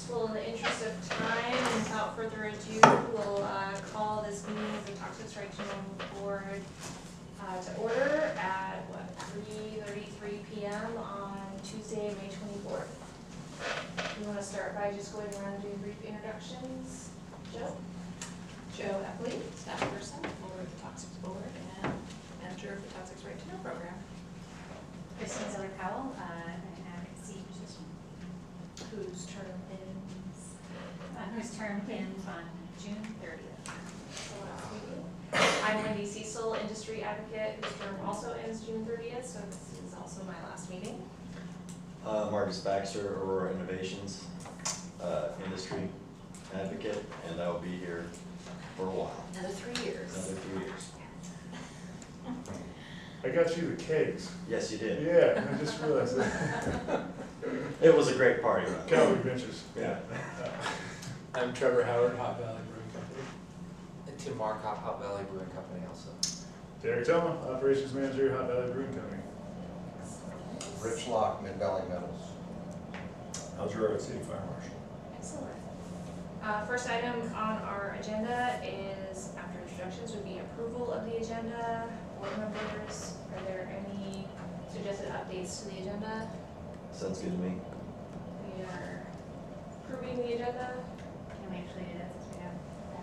Well, in the interest of time, and without further ado, we'll call this meeting of the Toxic Strike Board to order at, 3:33 p.m. on Tuesday, May 24th. We want to start by just going around and doing brief introductions. Joe? Joe Epley, staff person for the Toxic Board and manager of the Toxic Right to Know program. Kristen Zeller-Powell, an advocacy position. Whose term Whose term ends on June 30th. I'm Wendy Cecil, industry advocate, whose term also ends June 30th, so this is also my last meeting. Marcus Baxter, Aurora Innovations, industry advocate, and I will be here for a while. Another 3 years. Another 3 years. I got you the kegs. Yes, you did. Yeah, I just realized that. It was a great party. Calorie benches. Yeah. I'm Trevor Howard, Hot Valley Brewing Company. And Tim Markov, Hot Valley Brewing Company also. Derek Thelma, Operations Manager, Hot Valley Brewing Company. Rich Lock, Mid Valley Metals. Eldorado City Fire Marshal. Excellent. First item on our agenda is, after introductions, would be approval of the agenda. Board members, are there any suggested updates to the agenda? Sounds good to me. We are approving the agenda. Can we actually do that since we have?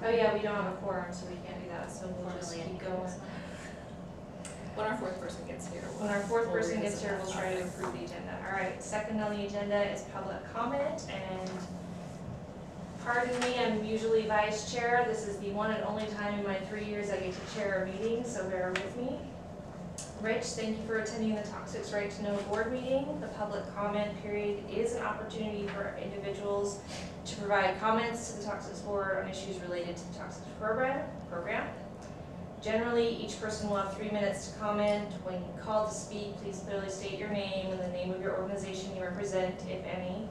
Oh yeah, we don't have a quorum, so we can't do that, so we'll just Formally keep going. When our fourth person gets here. When our fourth we'll person gets revisit here, that we'll try to topic. approve the agenda. All right, second on the agenda is public comment, and pardon me, I'm usually vice chair. This is the one and only time in my 3 years I get to chair a meeting, so bear with me. Rich, thank you for attending the Toxic Right to Know board meeting. The public comment period is an opportunity for individuals to provide comments to the Toxic Board on issues related to the Toxic program. Generally, each person will have 3 minutes to comment. When called to speak, please clearly state your name and the name of your organization you represent, if any,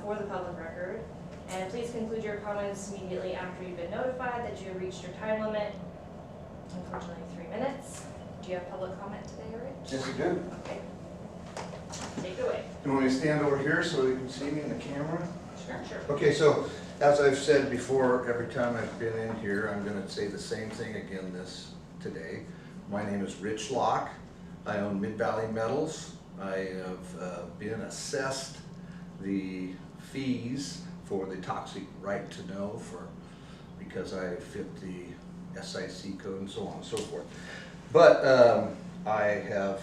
for the public record. And please conclude your comments immediately after you've been notified that you have reached your time limit. Unfortunately, 3 minutes. Do you have public comment today, Rich? Yes, I do. Okay. Take it away. You want me to stand over here so you can see me in the camera? Sure. Okay, so as I've said before, every time I've been in here, I'm going to say the same thing again today. My name is Rich Lock. I own Mid Valley Metals. I have been assessed the fees for the Toxic Right to Know because I fit the SIC code and so on and so forth. But I have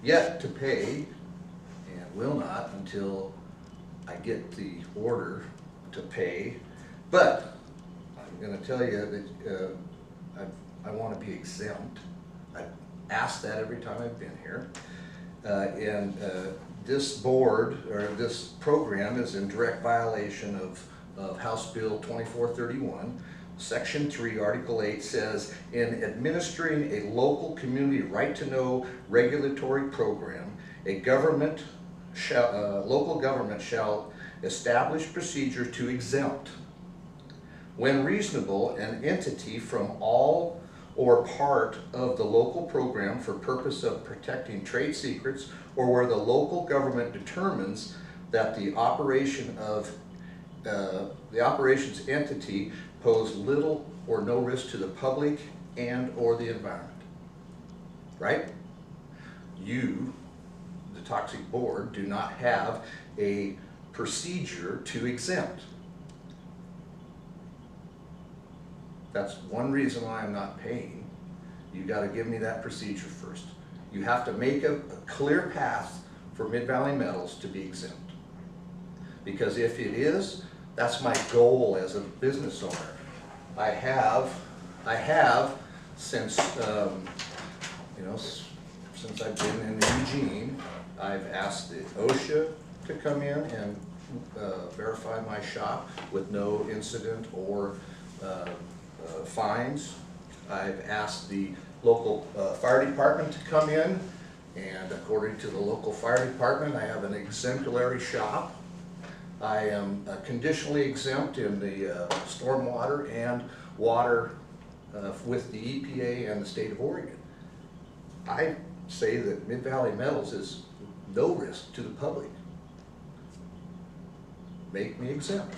yet to pay and will not until I get the order to pay. But I'm going to tell you that I want to be exempt. I've asked that every time I've been here. This board, or this program, is in direct violation of House Bill 2431. Section 3, Article 8 says, in administering a local community right-to-know regulatory program, local government shall establish procedure to exempt, when reasonable, an entity from all or part of the local program for purpose of protecting trade secrets, or where the local government determines that the operations entity pose little or no risk to the public and or the environment. Right? You, the Toxic Board, do not have a procedure to exempt. That's one reason why I'm not paying. You got to give me that procedure first. You have to make a clear path for Mid Valley Metals to be exempt. Because if it is, that's my goal as a business owner. I have since since I've been in Eugene, I've asked the OSHA to come in and verify my shop with no incident or fines. I've asked the local fire department to come in, and according to the local fire department, I have an exemplary shop. I am conditionally exempt in the stormwater and water with the EPA and the state of Oregon. I say that Mid Valley Metals is no risk to the public. make me exempt.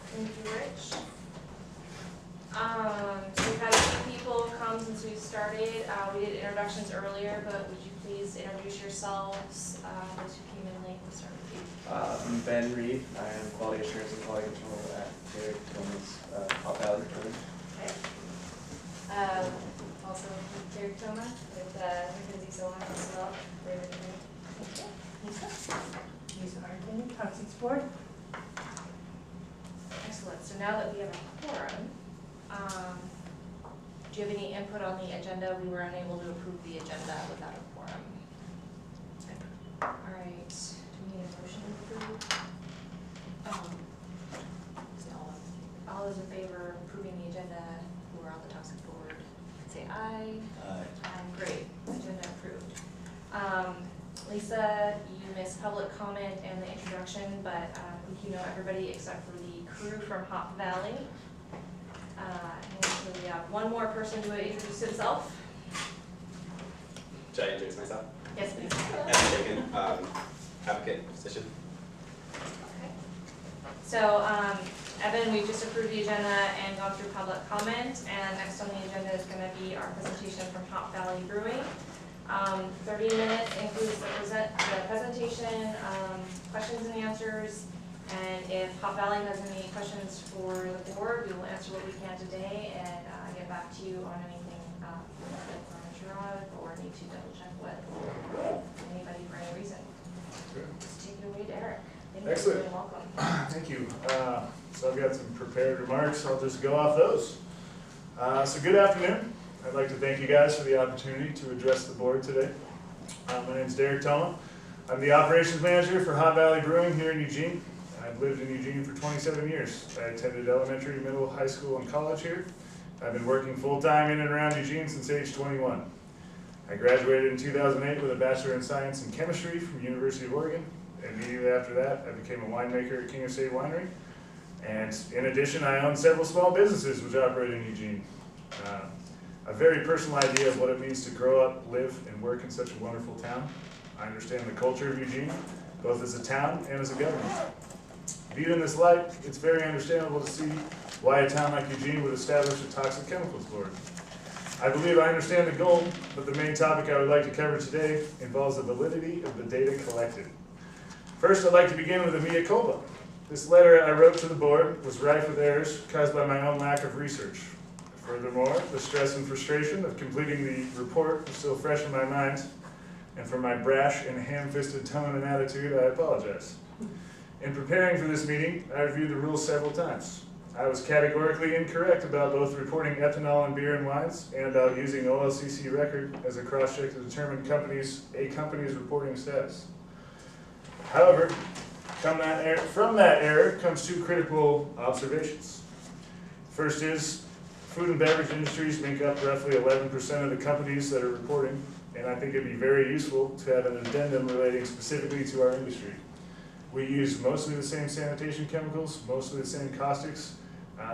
Thank you, Rich. So we've had a few people come since we started. We did introductions earlier, but would you please introduce yourselves, those who came in late, we'll start with you. I'm Ben Reed. I am Quality Assurance and Quality Control at Derek Tillman's Hop Valley Brewing. Okay. Also Derek Toma with Mackenzie Solon as well. Lisa Martin, Toxics Board. Excellent, so now that we have a quorum, do you have any input on the agenda? We were unable to approve the agenda without a quorum. All right, do we need a motion to approve? All those in favor of approving the agenda who are on the Toxic Board, say aye. Aye. Great, agenda approved. Lisa, you missed public comment and the introduction, but I think you know everybody except for the crew from Hop Valley. And so we have one more person to introduce himself. Should I introduce myself? Yes, please. Evan Bacon, advocate position. Okay. So, Evan, we've just approved the agenda and gone through public comment, and next on the agenda is gonna be our presentation from Hop Valley Brewing. 30 minutes includes the presentation, questions and answers, and if Hop Valley has any questions for the board, we will answer what we can today and get back to you on anything that we're unsure of or need to double check with anybody for any reason. Let's take it away, Derek. Thank you. Excellent. You're welcome. Thank you. So I've got some prepared remarks. I'll just go off those. So good afternoon. I'd like to thank you guys for the opportunity to address the board today. My name is Derek Toma. I'm the operations manager for Hop Valley Brewing here in Eugene. I've lived in Eugene for 27 years. I attended elementary, middle, high school, and college here. I've been working full-time in and around Eugene since age 21. I graduated in 2008 with a Bachelor in Science in Chemistry from the University of Oregon. Immediately after that, I became a winemaker at King of State Winery. And in addition, I own several small businesses which operate in Eugene. A very personal idea of what it means to grow up, live, and work in such a wonderful town. I understand the culture of Eugene, both as a town and as a government. Viewed in this light, it's very understandable to see why a town like Eugene would establish a toxic chemicals board. I believe I understand the goal, but the main topic I would like to cover today involves the validity of the data collected. First, I'd like to begin with a mea culpa. This letter I wrote to the board was rife with errors caused by my own lack of research. Furthermore, the stress and frustration of completing the report was still fresh in my mind, and for my brash and ham-fisted tone and attitude, I apologize. In preparing for this meeting, I reviewed the rules several times. I was categorically incorrect about both reporting ethanol in beer and wines and about using OLCC record as a cross-check to determine a company's reporting status. However, from that error comes two critical observations. First is, food and beverage industries make up roughly 11% of the companies that are reporting, and I think it'd be very useful to have an addendum relating specifically to our industry. We use mostly the same sanitation chemicals, mostly the same caustics.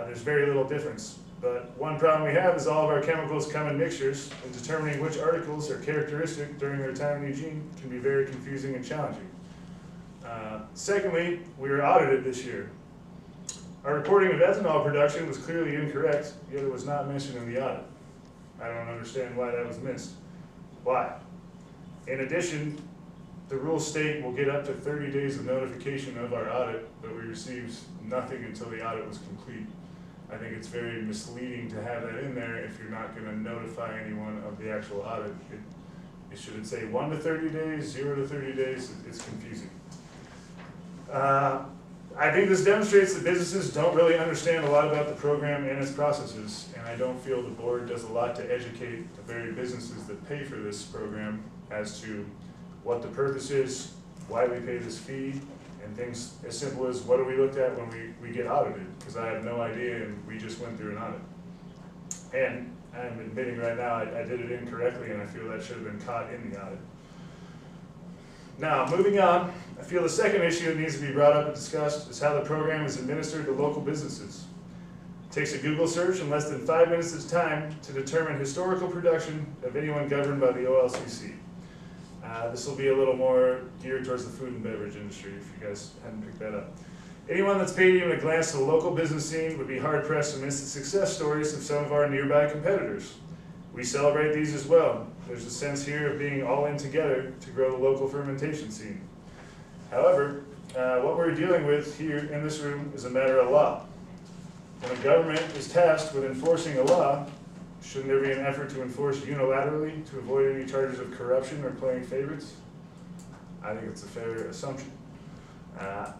There's very little difference. But one problem we have is all of our chemicals come in mixtures, and determining which articles are characteristic during their time in Eugene can be very confusing and challenging. Secondly, we were audited this year. Our reporting of ethanol production was clearly incorrect, yet it was not mentioned in the audit. I don't understand why that was missed. Why? In addition, the rules state we'll get up to 30 days of notification of our audit, but we received nothing until the audit was complete. I think it's very misleading to have that in there if you're not going to notify anyone of the actual audit. It should say 1 to 30 days, 0 to 30 days. It's confusing. I think this demonstrates that businesses don't really understand a lot about the program and its processes, and I don't feel the board does a lot to educate the very businesses that pay for this program as to what the purpose is, why we pay this fee, and things as simple as what do we looked at when we get audited, because I have no idea and we just went through an audit. And I'm admitting right now I did it incorrectly and I feel that should have been caught in the audit. Now, moving on, I feel the second issue that needs to be brought up and discussed is how the program is administered to local businesses. It takes a Google search in less than 5 minutes of time to determine historical production of anyone governed by the OLCC. This will be a little more geared towards the food and beverage industry, if you guys hadn't picked that up. Anyone that's paid even a glance to the local business scene would be hard-pressed to miss the success stories of some of our nearby competitors. We celebrate these as well. There's a sense here of being all in together to grow the local fermentation scene. However, what we're dealing with here in this room is a matter of law. When a government is tasked with enforcing a law, shouldn't there be an effort to enforce unilaterally to avoid any charges of corruption or playing favorites? I think it's a fair assumption.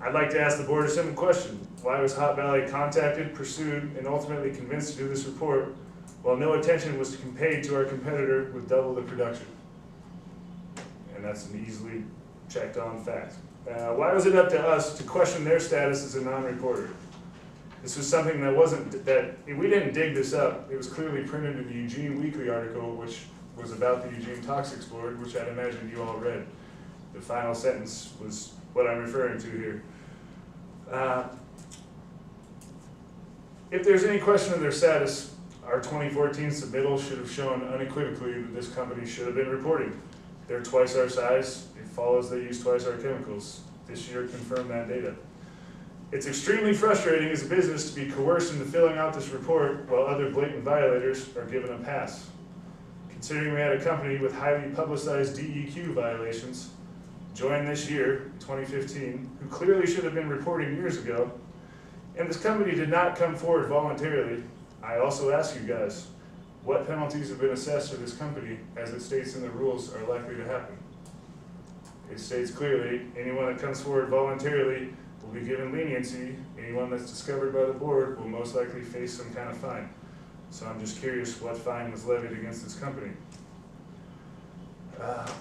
I'd like to ask the board a simple question. Why was Hot Valley contacted, pursued, and ultimately convinced to do this report while no attention was paid to our competitor with double the production? And that's an easily checked on fact. Why was it up to us to question their status as a non-reporter? This was something we didn't dig this up. It was clearly printed in the Eugene Weekly article, which was about the Eugene Toxics Board, which I'd imagine you all read. The final sentence was what I'm referring to here. If there's any question of their status, our 2014 submittal should have shown unequivocally that this company should have been reporting. They're twice our size. It follows they use twice our chemicals. This year confirmed that data. It's extremely frustrating as a business to be coerced into filling out this report while other blatant violators are given a pass. Considering we had a company with highly publicized DEQ violations join this year, 2015, who clearly should have been reporting years ago, and this company did not come forward voluntarily, I also ask you guys, what penalties have been assessed to this company as it states in the rules are likely to happen? It states clearly, anyone that comes forward voluntarily will be given leniency. Anyone that's discovered by the board will most likely face some kind of fine. So I'm just curious what fine was levied against this company.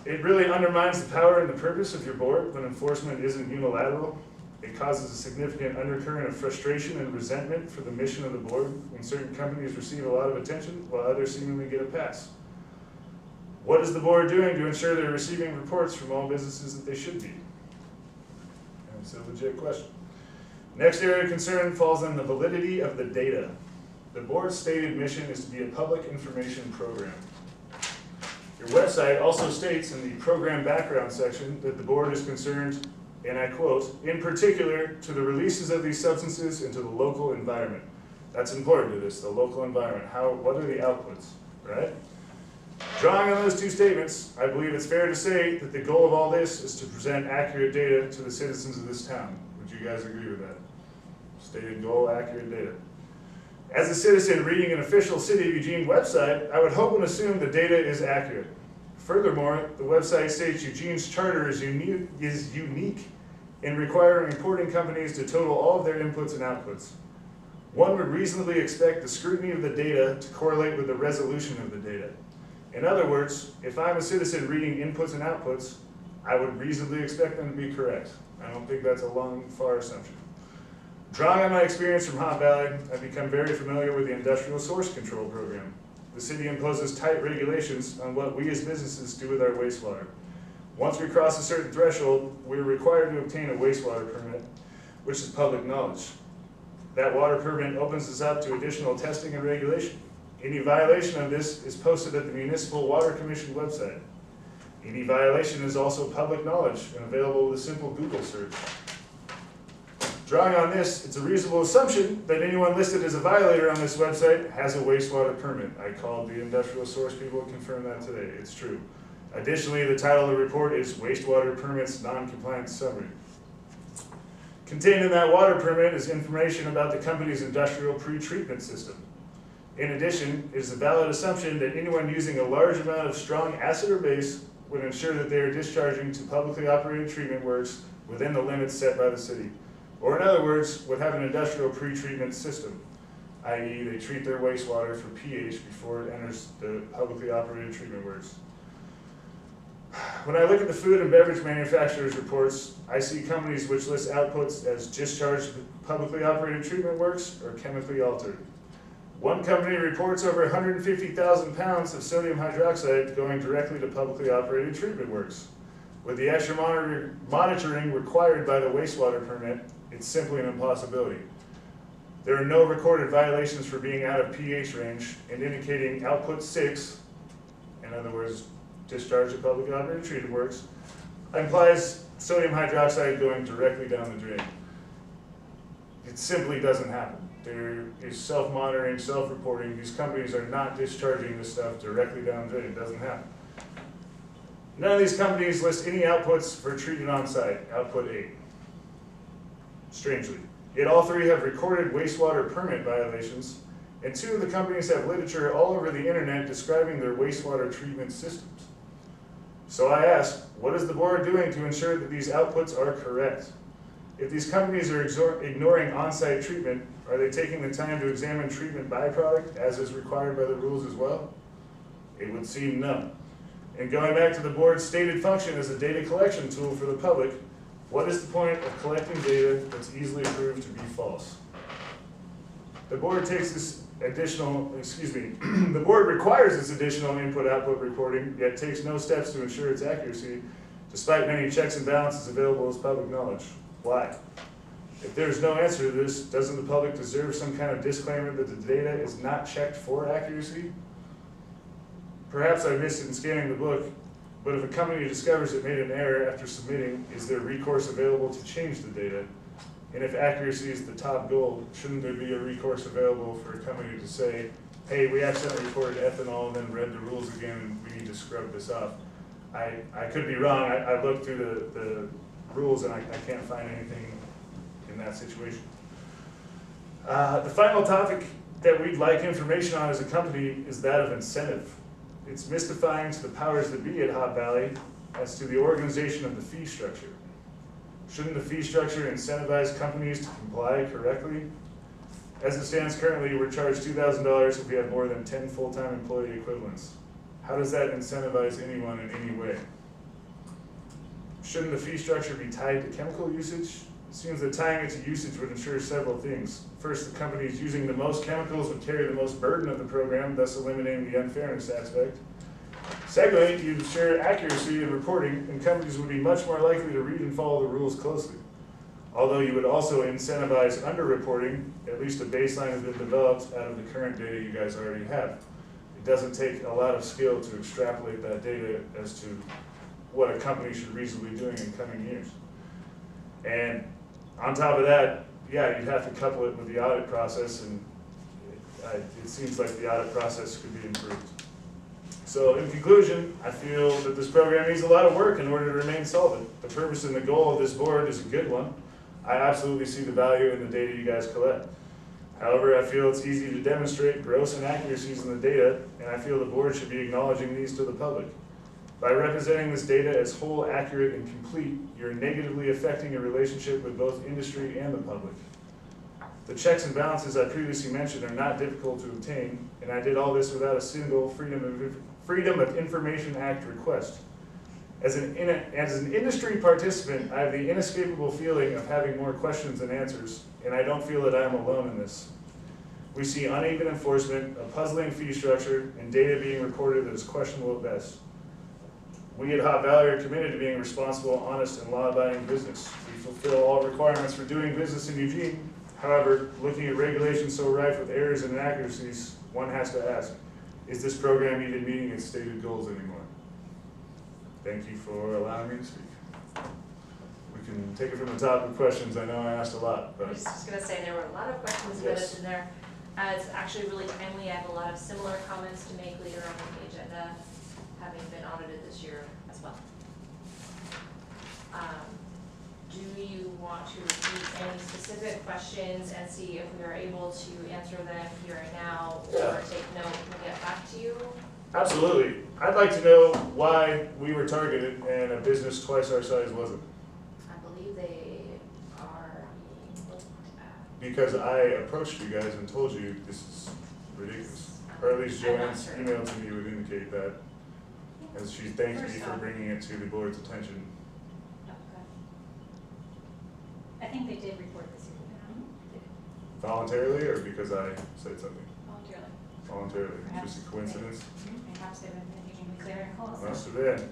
It really undermines the power and the purpose of your board when enforcement isn't unilateral. It causes a significant undercurrent of frustration and resentment for the mission of the board when certain companies receive a lot of attention while others seemingly get a pass. What is the board doing to ensure they're receiving reports from all businesses that they should be? And it's a legit question. Next area of concern falls on the validity of the data. The board's stated mission is to be a public information program. Your website also states in the program background section that the board is concerned, and I quote, in particular to the releases of these substances into the local environment. That's important to this, the local environment. What are the outputs, right? Drawing on those two statements, I believe it's fair to say that the goal of all this is to present accurate data to the citizens of this town. Would you guys agree with that? Stated goal, accurate data. As a citizen reading an official City of Eugene website, I would hope and assume the data is accurate. Furthermore, the website states Eugene's charter is unique in requiring reporting companies to total all of their inputs and outputs. One would reasonably expect the scrutiny of the data to correlate with the resolution of the data. In other words, if I'm a citizen reading inputs and outputs, I would reasonably expect them to be correct. I don't think that's a long, far assumption. Drawing on my experience from Hot Valley, I've become very familiar with the Industrial Source Control Program. The city imposes tight regulations on what we as businesses do with our wastewater. Once we cross a certain threshold, we're required to obtain a wastewater permit, which is public knowledge. That water permit opens us up to additional testing and regulation. Any violation of this is posted at the Municipal Water Commission website. Any violation is also public knowledge and available with a simple Google search. Drawing on this, it's a reasonable assumption that anyone listed as a violator on this website has a wastewater permit. I called the Industrial Source people and confirmed that today. It's true. Additionally, the title of the report is Wastewater Permits Non-Compliance Summary. Contained in that water permit is information about the company's industrial pre-treatment system. In addition, it is a valid assumption that anyone using a large amount of strong acid or base would ensure that they are discharging to publicly operated treatment works within the limits set by the city. Or in other words, would have an industrial pre-treatment system, i.e. they treat their wastewater for pH before it enters the publicly operated treatment works. When I look at the food and beverage manufacturers' reports, I see companies which list outputs as discharged to publicly operated treatment works or chemically altered. One company reports over 150,000 pounds of sodium hydroxide going directly to publicly operated treatment works. With the extra monitoring required by the wastewater permit, it's simply an impossibility. There are no recorded violations for being out of pH range and indicating output 6, in other words, discharge of public operated treated works implies sodium hydroxide going directly down the drain. It simply doesn't happen. There is self-monitoring, self-reporting. These companies are not discharging this stuff directly down the drain. It doesn't happen. None of these companies list any outputs for treated on site, output 8. Strangely. Yet all 3 have recorded wastewater permit violations, and 2 of the companies have literature all over the internet describing their wastewater treatment systems. So I ask, what is the board doing to ensure that these outputs are correct? If these companies are ignoring on-site treatment, are they taking the time to examine treatment byproduct as is required by the rules as well? It would seem no. And going back to the board's stated function as a data collection tool for the public, what is the point of collecting data that's easily proved to be false? The board takes this the board requires this additional input-output reporting, yet takes no steps to ensure its accuracy, despite many checks and balances available as public knowledge. Why? If there's no answer to this, doesn't the public deserve some kind of disclaimer that the data is not checked for accuracy? Perhaps I missed it in scanning the book, but if a company discovers it made an error after submitting, is there recourse available to change the data? And if accuracy is the top goal, shouldn't there be a recourse available for a company to say, hey, we accidentally reported ethanol and then read the rules again and we need to scrub this off? I could be wrong. I looked through the rules and I can't find anything in that situation. The final topic that we'd like information on as a company is that of incentive. It's mystifying to the powers that be at Hot Valley as to the organization of the fee structure. Shouldn't the fee structure incentivize companies to comply correctly? As it stands currently, we're charged $2,000 if we have more than 10 full-time employee equivalents. How does that incentivize anyone in any way? Shouldn't the fee structure be tied to chemical usage? It seems that tying it to usage would ensure several things. First, the companies using the most chemicals would carry the most burden of the program, thus eliminating the unfairness aspect. Secondly, you ensure accuracy in reporting, and companies would be much more likely to read and follow the rules closely. Although you would also incentivize underreporting, at least a baseline has been developed out of the current data you guys already have. It doesn't take a lot of skill to extrapolate that data as to what a company should reasonably be doing in coming years. And on top of that, yeah, you'd have to couple it with the audit process, and it seems like the audit process could be improved. So in conclusion, I feel that this program needs a lot of work in order to remain solvent. The purpose and the goal of this board is a good one. I absolutely see the value in the data you guys collect. However, I feel it's easy to demonstrate gross inaccuracies in the data, and I feel the board should be acknowledging these to the public. By representing this data as whole, accurate, and complete, you're negatively affecting a relationship with both industry and the public. The checks and balances I previously mentioned are not difficult to obtain, and I did all this without a single Freedom of Information Act request. As an industry participant, I have the inescapable feeling of having more questions than answers, and I don't feel that I am alone in this. We see uneven enforcement, a puzzling fee structure, and data being recorded that is questionable at best. We at Hot Valley are committed to being responsible, honest, and law-abiding business. We fulfill all requirements for doing business in Eugene. However, looking at regulations so rife with errors and inaccuracies, one has to ask, is this program even meeting its stated goals anymore? Thank you for allowing me to speak. We can take it from the top with questions. I know I asked a lot, I but was just gonna say, there were a lot of questions Yes. embedded in there. It's actually really timely. I have a lot of similar comments to make later on in the agenda, having been audited this year as well. Do you want to repeat any specific questions and see if we are able to answer them here and now, or Yeah. take note and get back to you? absolutely. I'd like to know why we were targeted and a business twice our size wasn't. I believe they are being looked at. Because I approached you guys and told you this is ridiculous. Or at least I'm not Joanne's sure. email to me would indicate that, as she thanked me for bringing it to the board's attention. I think they did report this year. Voluntarily or because I said something? Voluntarily. Voluntarily, Perhaps just a coincidence? Perhaps they've been making clear and calls. Must have been.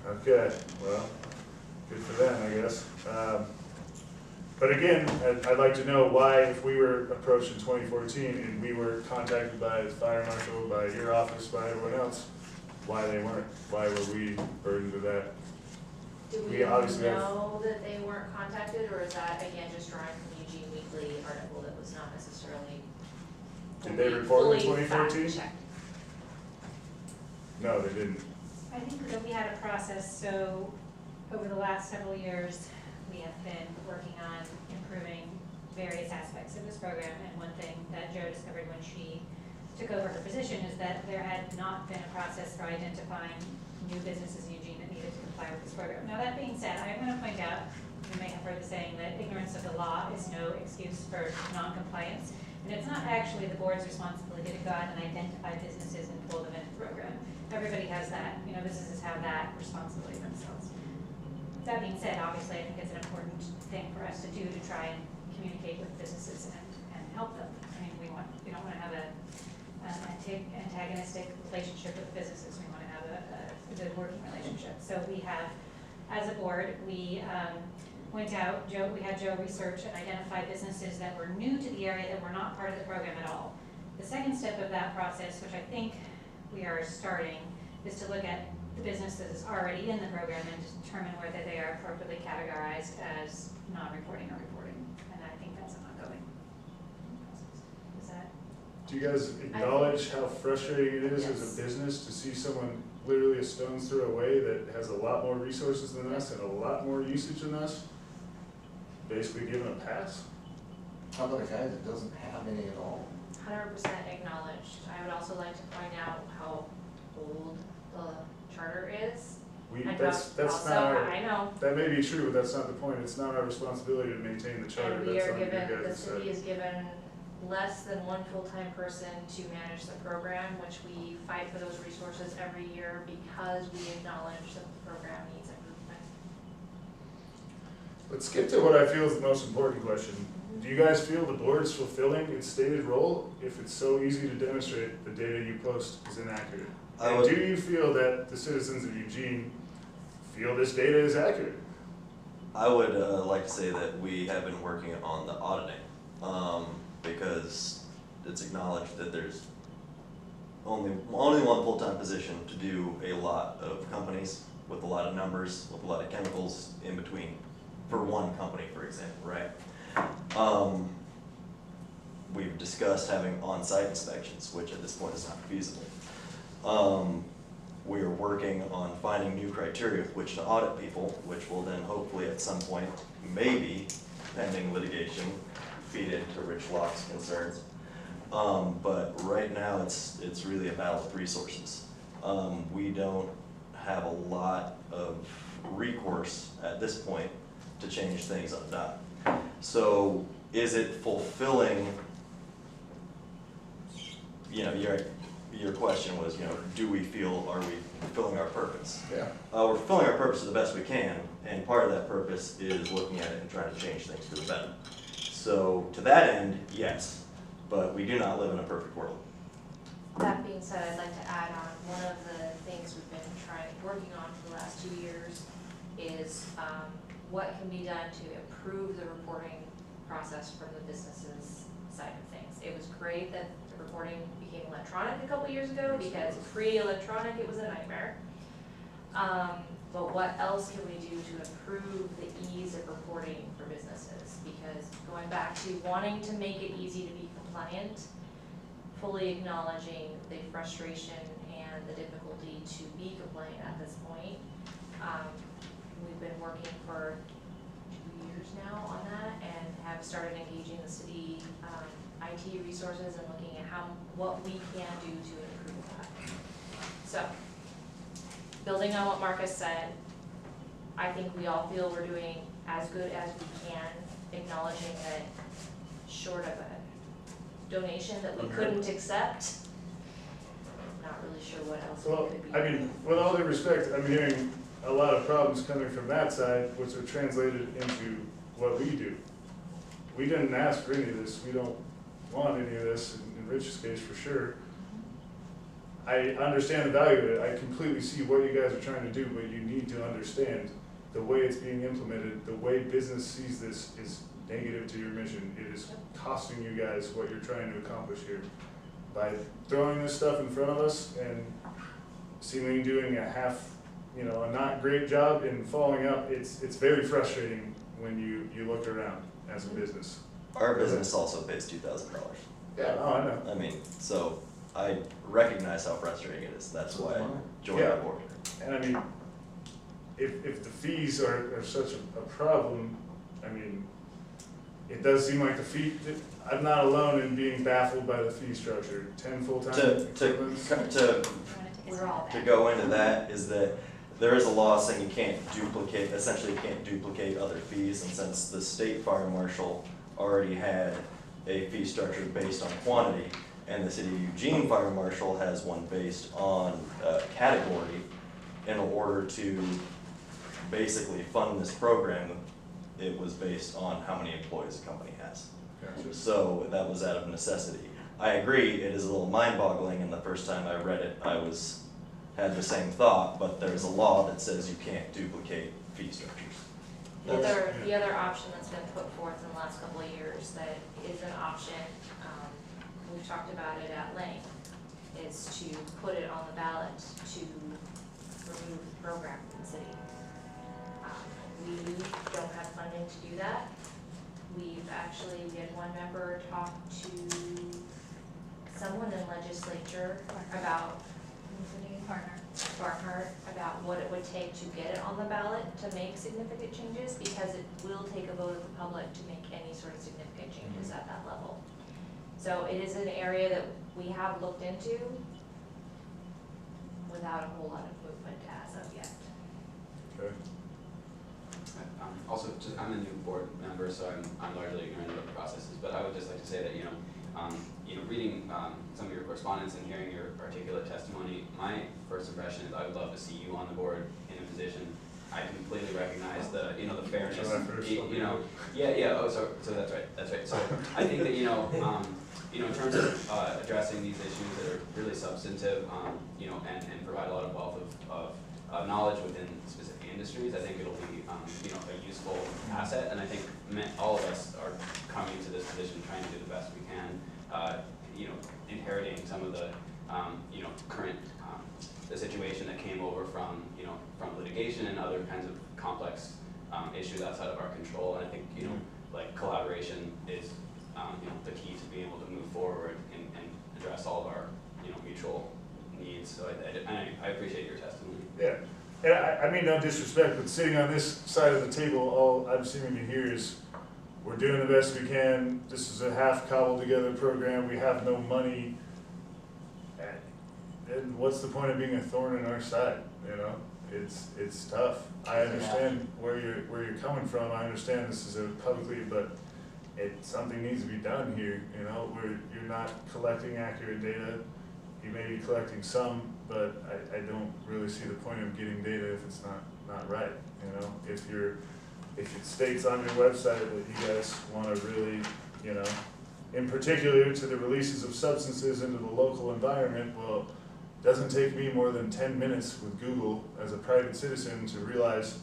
Okay, well, good for them, I guess. But again, I'd like to know why, if we were approached in 2014 and we were contacted by the fire marshal, by your office, by everyone else, why they weren't, why were we burdened with that? Do we We obviously have- know that they weren't contacted, or is that again just drawing from Eugene Weekly article that was not necessarily Did they report in fully 2014? fact-checked? No, they didn't. I think that we had a process, so over the last several years, we have been working on improving various aspects of this program. And one thing that Jo discovered when she took over her position is that there had not been a process for identifying new businesses in Eugene that needed to comply with this program. Now, that being said, I'm going to point out, you may have heard the saying that ignorance of the law is no excuse for non-compliance. And it's not actually the board's responsibility to go out and identify businesses and pull them into the program. Everybody has that, businesses have that responsibility themselves. That being said, obviously, I think it's an important thing for us to do to try and communicate with businesses and help them. I mean, we don't want to have an antagonistic relationship with businesses. We want to have a good working relationship. So we have, as a board, we went out, we had Jo research and identify businesses that were new to the area that were not part of the program at all. The second step of that process, which I think we are starting, is to look at the businesses already in the program and determine whether they are appropriately categorized as non-reporting or reporting. And I think that's an ongoing process. Is that? Do you guys acknowledge how frustrating it is as a business to see someone literally a stone's throw away that has a lot more resources than us and a lot more usage than us, basically given a pass? How about a guy that doesn't have any at all? 100% acknowledged. I would also like to point out how old the charter is. And That's also, not our, I know, that may be true, but that's not the point. It's not our responsibility to maintain the charter. and we That's are on you given, the guys' city side. is given less than one full-time person to manage the program, which we fight for those resources every year because we acknowledge that the program needs improvement. Let's skip to what I feel is the most important question. Do you guys feel the board is fulfilling its stated role if it's so easy to demonstrate the data you post is inaccurate? And do you feel that the citizens of Eugene feel this data is accurate? I would like to say that we have been working on the auditing, because it's acknowledged that there's only one full-time position to do a lot of companies with a lot of numbers, with a lot of chemicals in between, for one company, for example, right? We've discussed having on-site inspections, which at this point is not feasible. We are working on finding new criteria with which to audit people, which will then hopefully at some point, maybe pending litigation, feed into Rich Locke's concerns. But right now it's really a battle of resources. We don't have a lot of recourse at this point to change things on that. So is it fulfilling, your question was, are we fulfilling our purpose? Yeah. We're fulfilling our purpose to the best we can, and part of that purpose is looking at it and trying to change things for the better. So to that end, yes, but we do not live in a perfect world. That being said, I'd like to add on, one of the things we've been working on for the last 2 years is what can be done to improve the reporting process from the business's side of things. It was great that the reporting became electronic a couple years ago, because pre-electronic it was a nightmare. But what else can we do to improve the ease of reporting for businesses? Because going back to wanting to make it easy to be compliant, fully acknowledging the frustration and the difficulty to be compliant at this point. We've been working for 2 years now on that and have started engaging the city IT resources and looking at what we can do to improve that. So, building on what Marcus said, I think we all feel we're doing as good as we can, acknowledging that short of a donation that we couldn't accept, I'm not really sure what else Well, we could be I doing. mean, with all due respect, I'm hearing a lot of problems coming from that side, which are translated into what we do. We didn't ask for any of this. We don't want any of this, in Rich's case for sure. I understand the value of it. I completely see what you guys are trying to do, but you need to understand the way it's being implemented, the way business sees this is negative to your mission. It is costing you guys what you're trying to accomplish here. By throwing this stuff in front of us and seemingly doing a half, a not great job in following up, it's very frustrating when you look around as a business. Our business also pays $2,000. Yeah, oh, I know. I mean, so I recognize how frustrating it is. That's why I joined the board. And I mean, if the fees are such a problem, I mean, it does seem like the fee, I'm not alone in being baffled by the fee structure. 10 full-time equivalents. We're all To go into that is that there is a law saying you can't duplicate, essentially you can't duplicate other fees, and since the state fire marshal already had a fee structure based on quantity, and the city of Eugene fire marshal has one based on category, in order to basically fund this program, it was based on how many employees the company has. Gotcha. So that was out of necessity. I agree, it is a little mind-boggling, and the first time I read it, had the same thought, but there's a law that says you can't duplicate fee structures. The other option that's been put forth in the last couple of years that is an option, we've talked about it at length, is to put it on the ballot to remove the program from the city. We don't have funding to do that. We had one member talk to someone in legislature about Barnhart, about what it would take to get it on the ballot to make significant changes, because it will take a vote of the public to make any sort of significant changes at that level. So it is an area that we have looked into without a whole lot of movement as of yet. Okay. Also, I'm a new board member, so I'm largely ignorant of the processes, but I would just like to say that, reading some of your correspondence and hearing your articulate testimony, my first impression is I would love to see you on the board in a position. I completely recognize the fairness, so that's right. So I think that, in terms of addressing these issues that are really substantive, and provide a lot of wealth of knowledge within specific industries, I think it'll be, a useful asset, and I think all of us are coming to this position trying to do the best we can, inheriting some of the, current, the situation that came over from litigation and other kinds of complex, issues outside of our control, and I think, like collaboration is, the key to being able to move forward and address all of our, mutual needs, so I appreciate your testimony. Yeah, and I mean no disrespect, but sitting on this side of the table, all I'm seeming to hear is we're doing the best we can. This is a half cobbled together program. We have no money. And what's the point of being a thorn in our side? It's tough. I understand where you're coming from. I understand this is a publicly, but something needs to be done here. Where you're not collecting accurate data. You may be collecting some, but I don't really see the point of getting data if it's not right. If it states on your website that you guys want to really, in particular to the releases of substances into the local environment, well, it doesn't take me more than 10 minutes with Google as a private citizen to realize,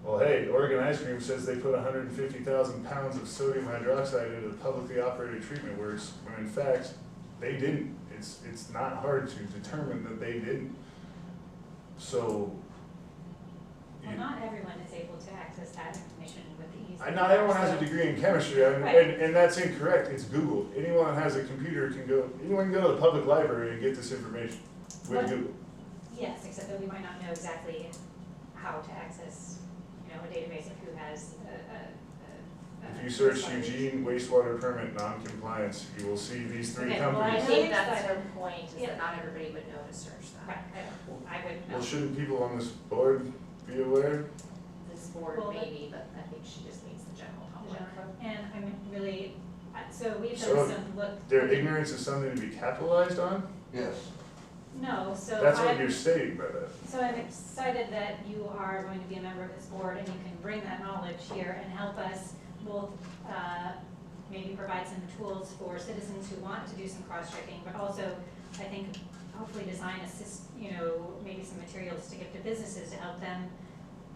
well, hey, Oregon Ice Cream says they put 150,000 pounds of sodium hydroxide into the publicly operated treatment works, when in fact, they didn't. It's not hard to determine that they didn't. So, Well, not everyone is able to access that information with the ease. not everyone has a degree in chemistry, and that's incorrect. It's Google. Anyone that has a computer anyone can go to the public library and get this information with Google. Yes, except that we might not know exactly how to access, a database of who has If you search Eugene wastewater permit non-compliance, you will see these three Okay, well, I companies. think that's her point, is Yeah. that not everybody would know to search Right, that. I would know. Well, shouldn't people on this board be aware? This board Well, maybe, but I think she just means the general public. And I'm really, so we've So done some look. Their ignorance is something to be capitalized on? Yes. No, so That's what I'm, you're stating by that. so I'm excited that you are going to be a member of this board and you can bring that knowledge here and help us both, maybe provide some tools for citizens who want to do some cross-checking, but also, I think, hopefully design maybe some materials to give to businesses to help them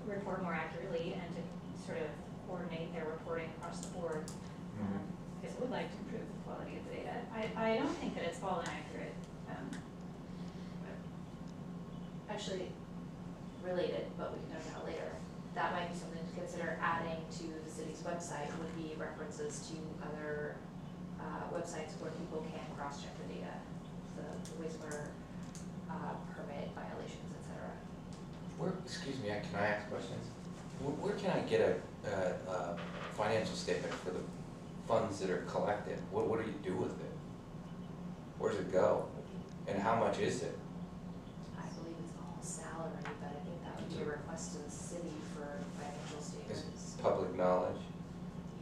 report more accurately and to sort of coordinate their reporting across the board. Because I would like to improve the quality of the data. I don't think that it's all inaccurate. actually related, but we can talk about later. That might be something to consider adding to the city's website, would be references to other websites where people can cross-check the data, the wastewater permit violations, et cetera. Excuse me, can I ask questions? Where can I get a financial statement for the funds that are collected? What do you do with it? Where does it go? And how much is it? I believe it's all salary, but I think that would be a request to the city for financial Is statements. it public knowledge?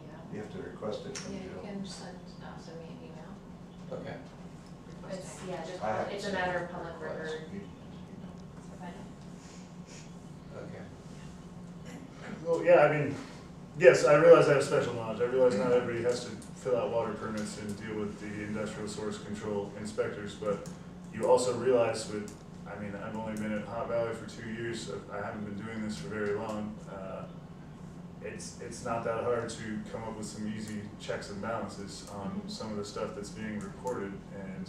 Yeah. You have to request it from Yeah, you Joe. can send me an email Okay. It's, requesting. yeah, just, I have it's to a matter of send public request. record. Okay. Well, yeah, I mean, yes, I realize I have special knowledge. I realize not everybody has to fill out water permits and deal with the industrial source control inspectors, but you also realize with, I mean, I've only been at Hot Valley for 2 years, so I haven't been doing this for very long. It's not that hard to come up with some easy checks and balances on some of the stuff that's being reported, and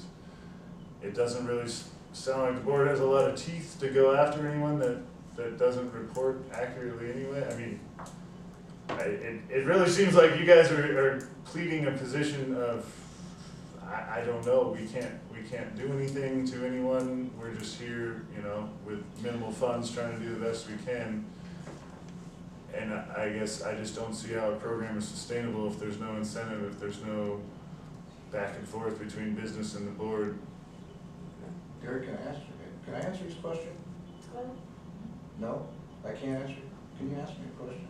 it doesn't really sound like the board has a lot of teeth to go after anyone that doesn't report accurately anyway. I mean, it really seems like you guys are pleading a position of, I don't know, we can't do anything to anyone, we're just here, you know, with minimal funds trying to do the best we can. And I guess I just don't see how a program is sustainable if there's no incentive, if there's no back and forth between business and the board. Derek, can I answer his question? No, I can't answer. Can you ask me a question?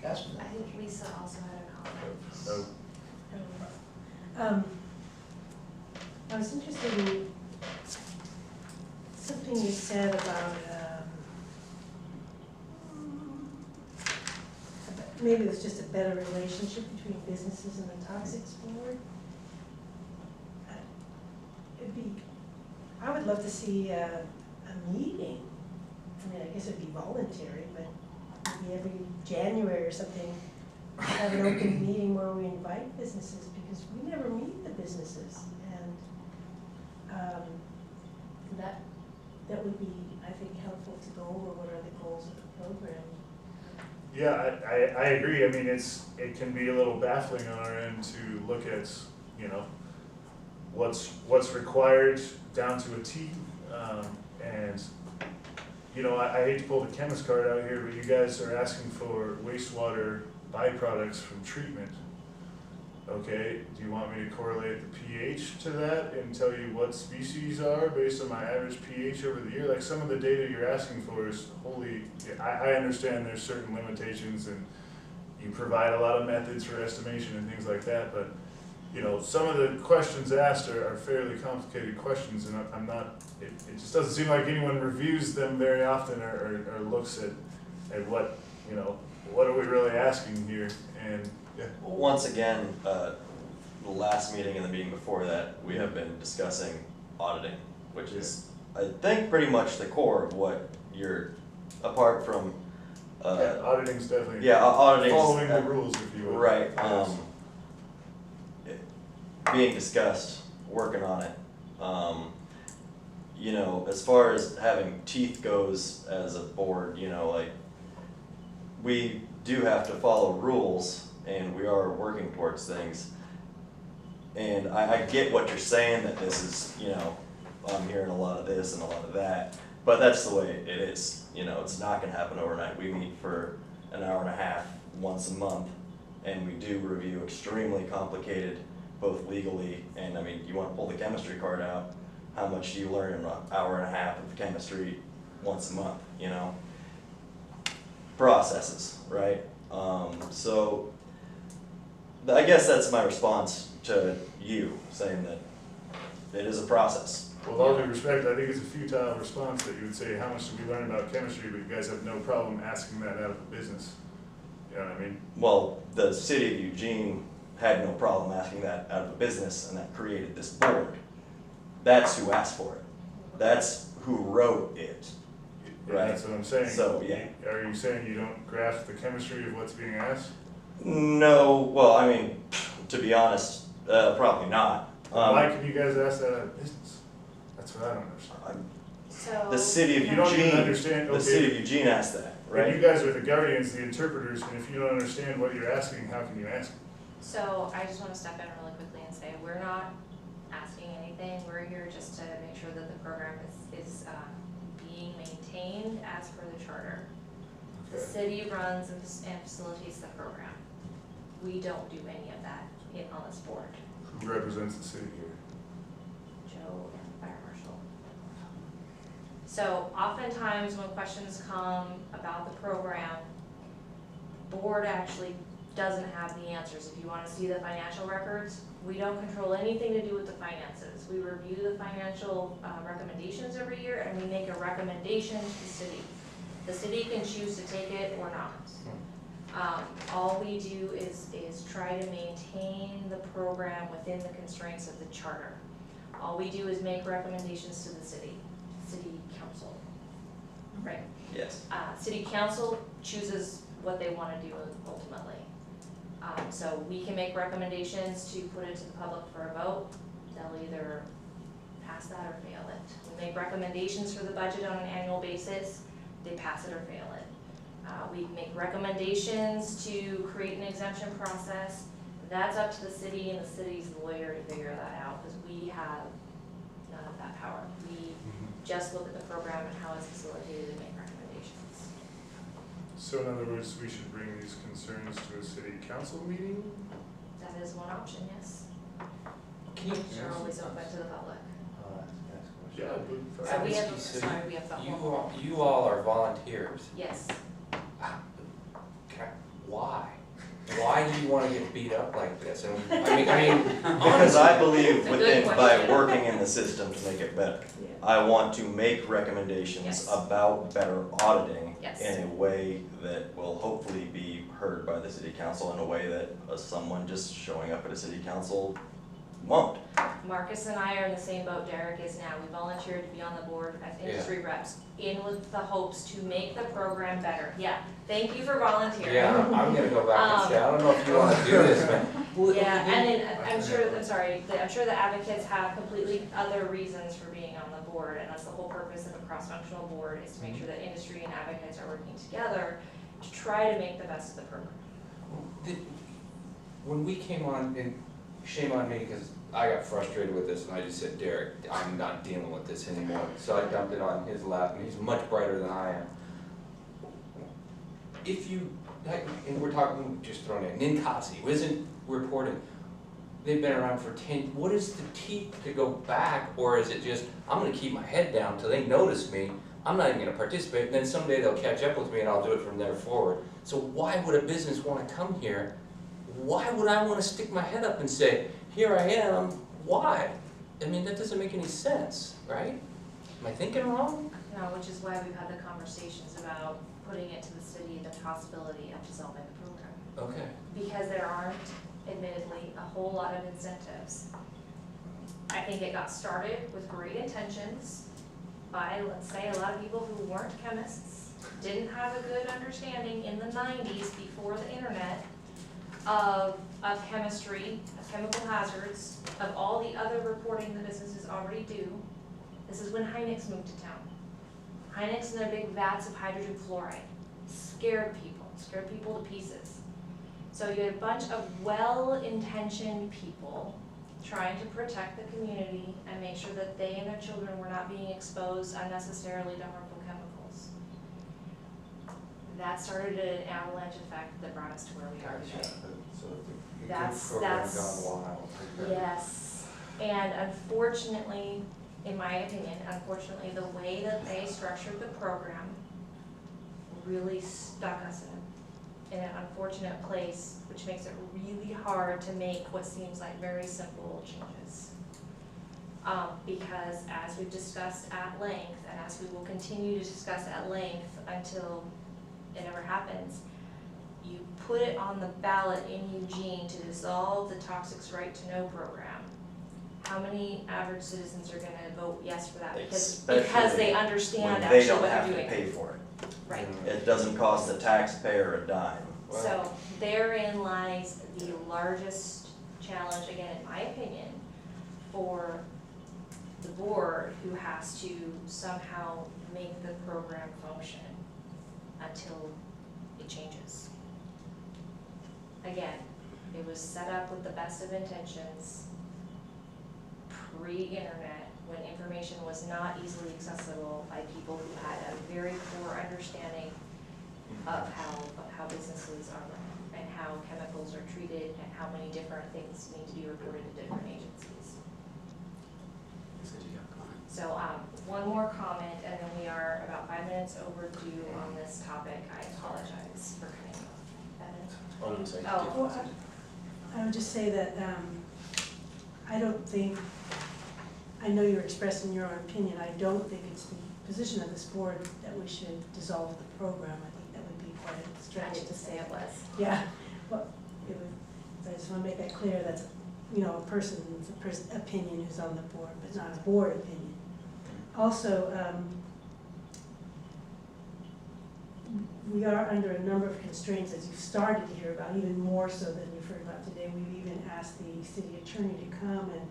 Ask me I that think question. Lisa also had a comment. So, I was interested in something you said about maybe it was just a better relationship between businesses and the Toxics Board. I would love to see a meeting. I mean, I guess it'd be voluntary, but maybe every January or something, have an open meeting where we invite businesses, because we never meet the businesses. And that would be, I think, helpful to go over what are the goals of the program. yeah, I agree. I mean, it can be a little baffling on our end to look at, you know, what's required down to a T, and you know, I hate to pull the chemist card out here, but you guys are asking for wastewater byproducts from treatment. Okay, do you want me to correlate the pH to that and tell you what species are based on my average pH over the year? Like, some of the data you're asking for is wholly, I understand there's certain limitations and you provide a lot of methods for estimation and things like that, but you know, some of the questions asked are fairly complicated questions, and I'm not, it just doesn't seem like anyone reviews them very often or looks at what, you know, what are we really asking here? And yeah. Once again, the last meeting and the meeting before that, we have been discussing auditing, which is, I think, pretty much the core of what you're, apart from. Yeah, auditing's definitely. Yeah, auditing's. Following the rules, if you will. Right, Yes. Being discussed, working on it. You know, as far as having teeth goes as a board, you know, like, we do have to follow rules and we are working towards things. And I get what you're saying, that this is, you know, I'm hearing a lot of this and a lot of that, but that's the way it is. You know, it's not gonna happen overnight. We meet for an hour and a half once a month, and we do review extremely complicated, both legally and, I mean, you wanna pull the chemistry card out, how much do you learn in an hour and a half of chemistry once a month, you know? Processes, right? So I guess that's my response to you, saying that it is a process. With all due respect, I think it's a futile response that you would say, how much did we learn about chemistry, but you guys have no problem asking that out of the business. You know what I mean? Well, the city of Eugene had no problem asking that out of a business, and that created this board. That's who asked for it. That's who wrote it. Yeah, Right. that's what I'm saying. So, yeah. Are you saying you don't grasp the chemistry of what's being asked? No, well, I mean, to be honest, probably not. Why can you guys ask that out of business? That's what I don't understand. So. The city of You don't even Eugene, understand, the okay. city of Eugene asked that, And you right? guys are the guardians, the interpreters, and if you don't understand what you're asking, how can you ask? So I just wanna step in really quickly and say, we're not asking anything, we're here just to make sure that the program is being maintained as per the charter. The Okay. city runs and facilitates the program. We don't do any of that on this board. Who represents the city here? Joe and the fire marshal. So oftentimes when questions come about the program, board actually doesn't have the answers. If you wanna see the financial records, we don't control anything to do with the finances. We review the financial recommendations every year and we make a recommendation to the city. The city can choose to take it or not. All we do is try to maintain the program within the constraints of the charter. All we do is make recommendations to the city council, right? Yes. City council chooses what they wanna do ultimately. So we can make recommendations to put it to the public for a vote. They'll either pass that or fail it. We make recommendations for the budget on an annual basis. They pass it or fail it. We make recommendations to create an exemption process. That's up to the city and the city's lawyer to figure that out, because we have none of that power. We just look at the program and how it's facilitated and make recommendations. So in other words, we should bring these concerns to a city council meeting? That is one option, yes. Can you? They're always open to the public. Yeah, but. So we have, So sorry, we have the whole. You all are volunteers. Yes. Why? Why do you wanna get beat up like this? And, I mean, Because I believe It's a good within, by question. working in the system to make it better. Yeah. I want to make recommendations Yes. about better auditing Yes. in a way that will hopefully be heard by the city council in a way that someone just showing up at a city council won't. Marcus and I are in the same boat Derek is now. We volunteered to be on the board as industry reps, in with the hopes to make the program better. Yeah, thank you for volunteering. yeah, I'm gonna go back and say, I don't know if you wanna do this, man. Yeah, and then I'm sure the advocates have completely other reasons for being on the board, and that's the whole purpose of a cross-functional board, is to make sure that industry and advocates are working together to try to make the best of the program. When we came on, and shame on me, because I got frustrated with this, and I just said, Derek, I'm not dealing with this anymore. So I dumped it on his lap, and he's much brighter than I am. If you, and we're talking, just throwing in, Ninkasi, who isn't reporting, they've been around for 10, what is the teeth to go back, or is it just, I'm gonna keep my head down till they notice me, I'm not even gonna participate, and then someday they'll catch up with me and I'll do it from there forward. So why would a business wanna come here? Why would I wanna stick my head up and say, here I am, why? I mean, that doesn't make any sense, right? Am I thinking wrong? No, which is why we've had the conversations about putting it to the city, the possibility of dissolving the program. Okay. Because there aren't, admittedly, a whole lot of incentives. I think it got started with great intentions by, let's say, a lot of people who weren't chemists, didn't have a good understanding in the 90s before the internet of chemistry, of chemical hazards, of all the other reporting the businesses already do. This is when Hynix moved to town. Hynix and their big vats of hydrogen fluoride scared people to pieces. So you had a bunch of well-intentioned people trying to protect the community and make sure that they and their children were not being exposed unnecessarily to harmful chemicals. That started an avalanche effect that brought us to where we are today. So the That's- program that's- gone wild. Yes, and unfortunately, in my opinion, unfortunately, the way that they structured the program really stuck us in an unfortunate place, which makes it really hard to make what seems like very simple changes. Because as we've discussed at length, and as we will continue to discuss at length until it ever happens, you put it on the ballot in Eugene to dissolve the Toxics Right to Know program. How many average citizens are gonna vote yes for that? Because they Especially understand when they actually don't what have they're to doing. pay for it. Right, It doesn't cost the taxpayer a dime. so therein lies the largest challenge, again, in my opinion, for the board who has to somehow make the program function until it changes. Again, it was set up with the best of intentions, pre-internet, when information was not easily accessible by people who had a very poor understanding of how businesses are run, and how chemicals are treated, and how many different things need to be reported to different agencies. So, one more comment, and then we are about 5 minutes overdue on this topic. I apologize for cutting you off. Well, I would just say that I don't think, I know you're expressing your own opinion, I don't think it's the position of this board that we should dissolve the program. I think that would be quite a stretch to say. It was. Yeah, well, it would, so I just want to make that clear, that's, you know, a person's opinion who's on the board, but not a board opinion. Also, we are under a number of constraints, as you've started to hear about, even more so than you've heard about today. We've even asked the city attorney to come and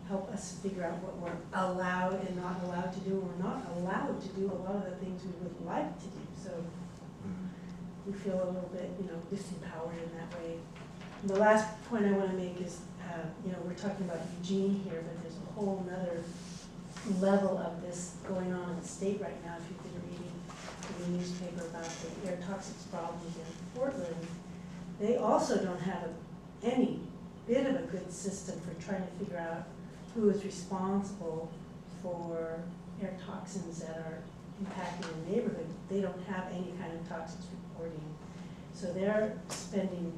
help us figure out what we're allowed and not allowed to do. We're not allowed to do a lot of the things we would like to do, so we feel a little bit, you know, disempowered in that way. And the last point I want to make is, you know, we're talking about Eugene here, but there's a whole nother level of this going on in the state right now. If you've been reading the newspaper about the air toxics problems in Portland, they also don't have any bit of a good system for trying to figure out who is responsible for air toxins that are impacting the neighborhood. They don't have any kind of toxics reporting. So they're spending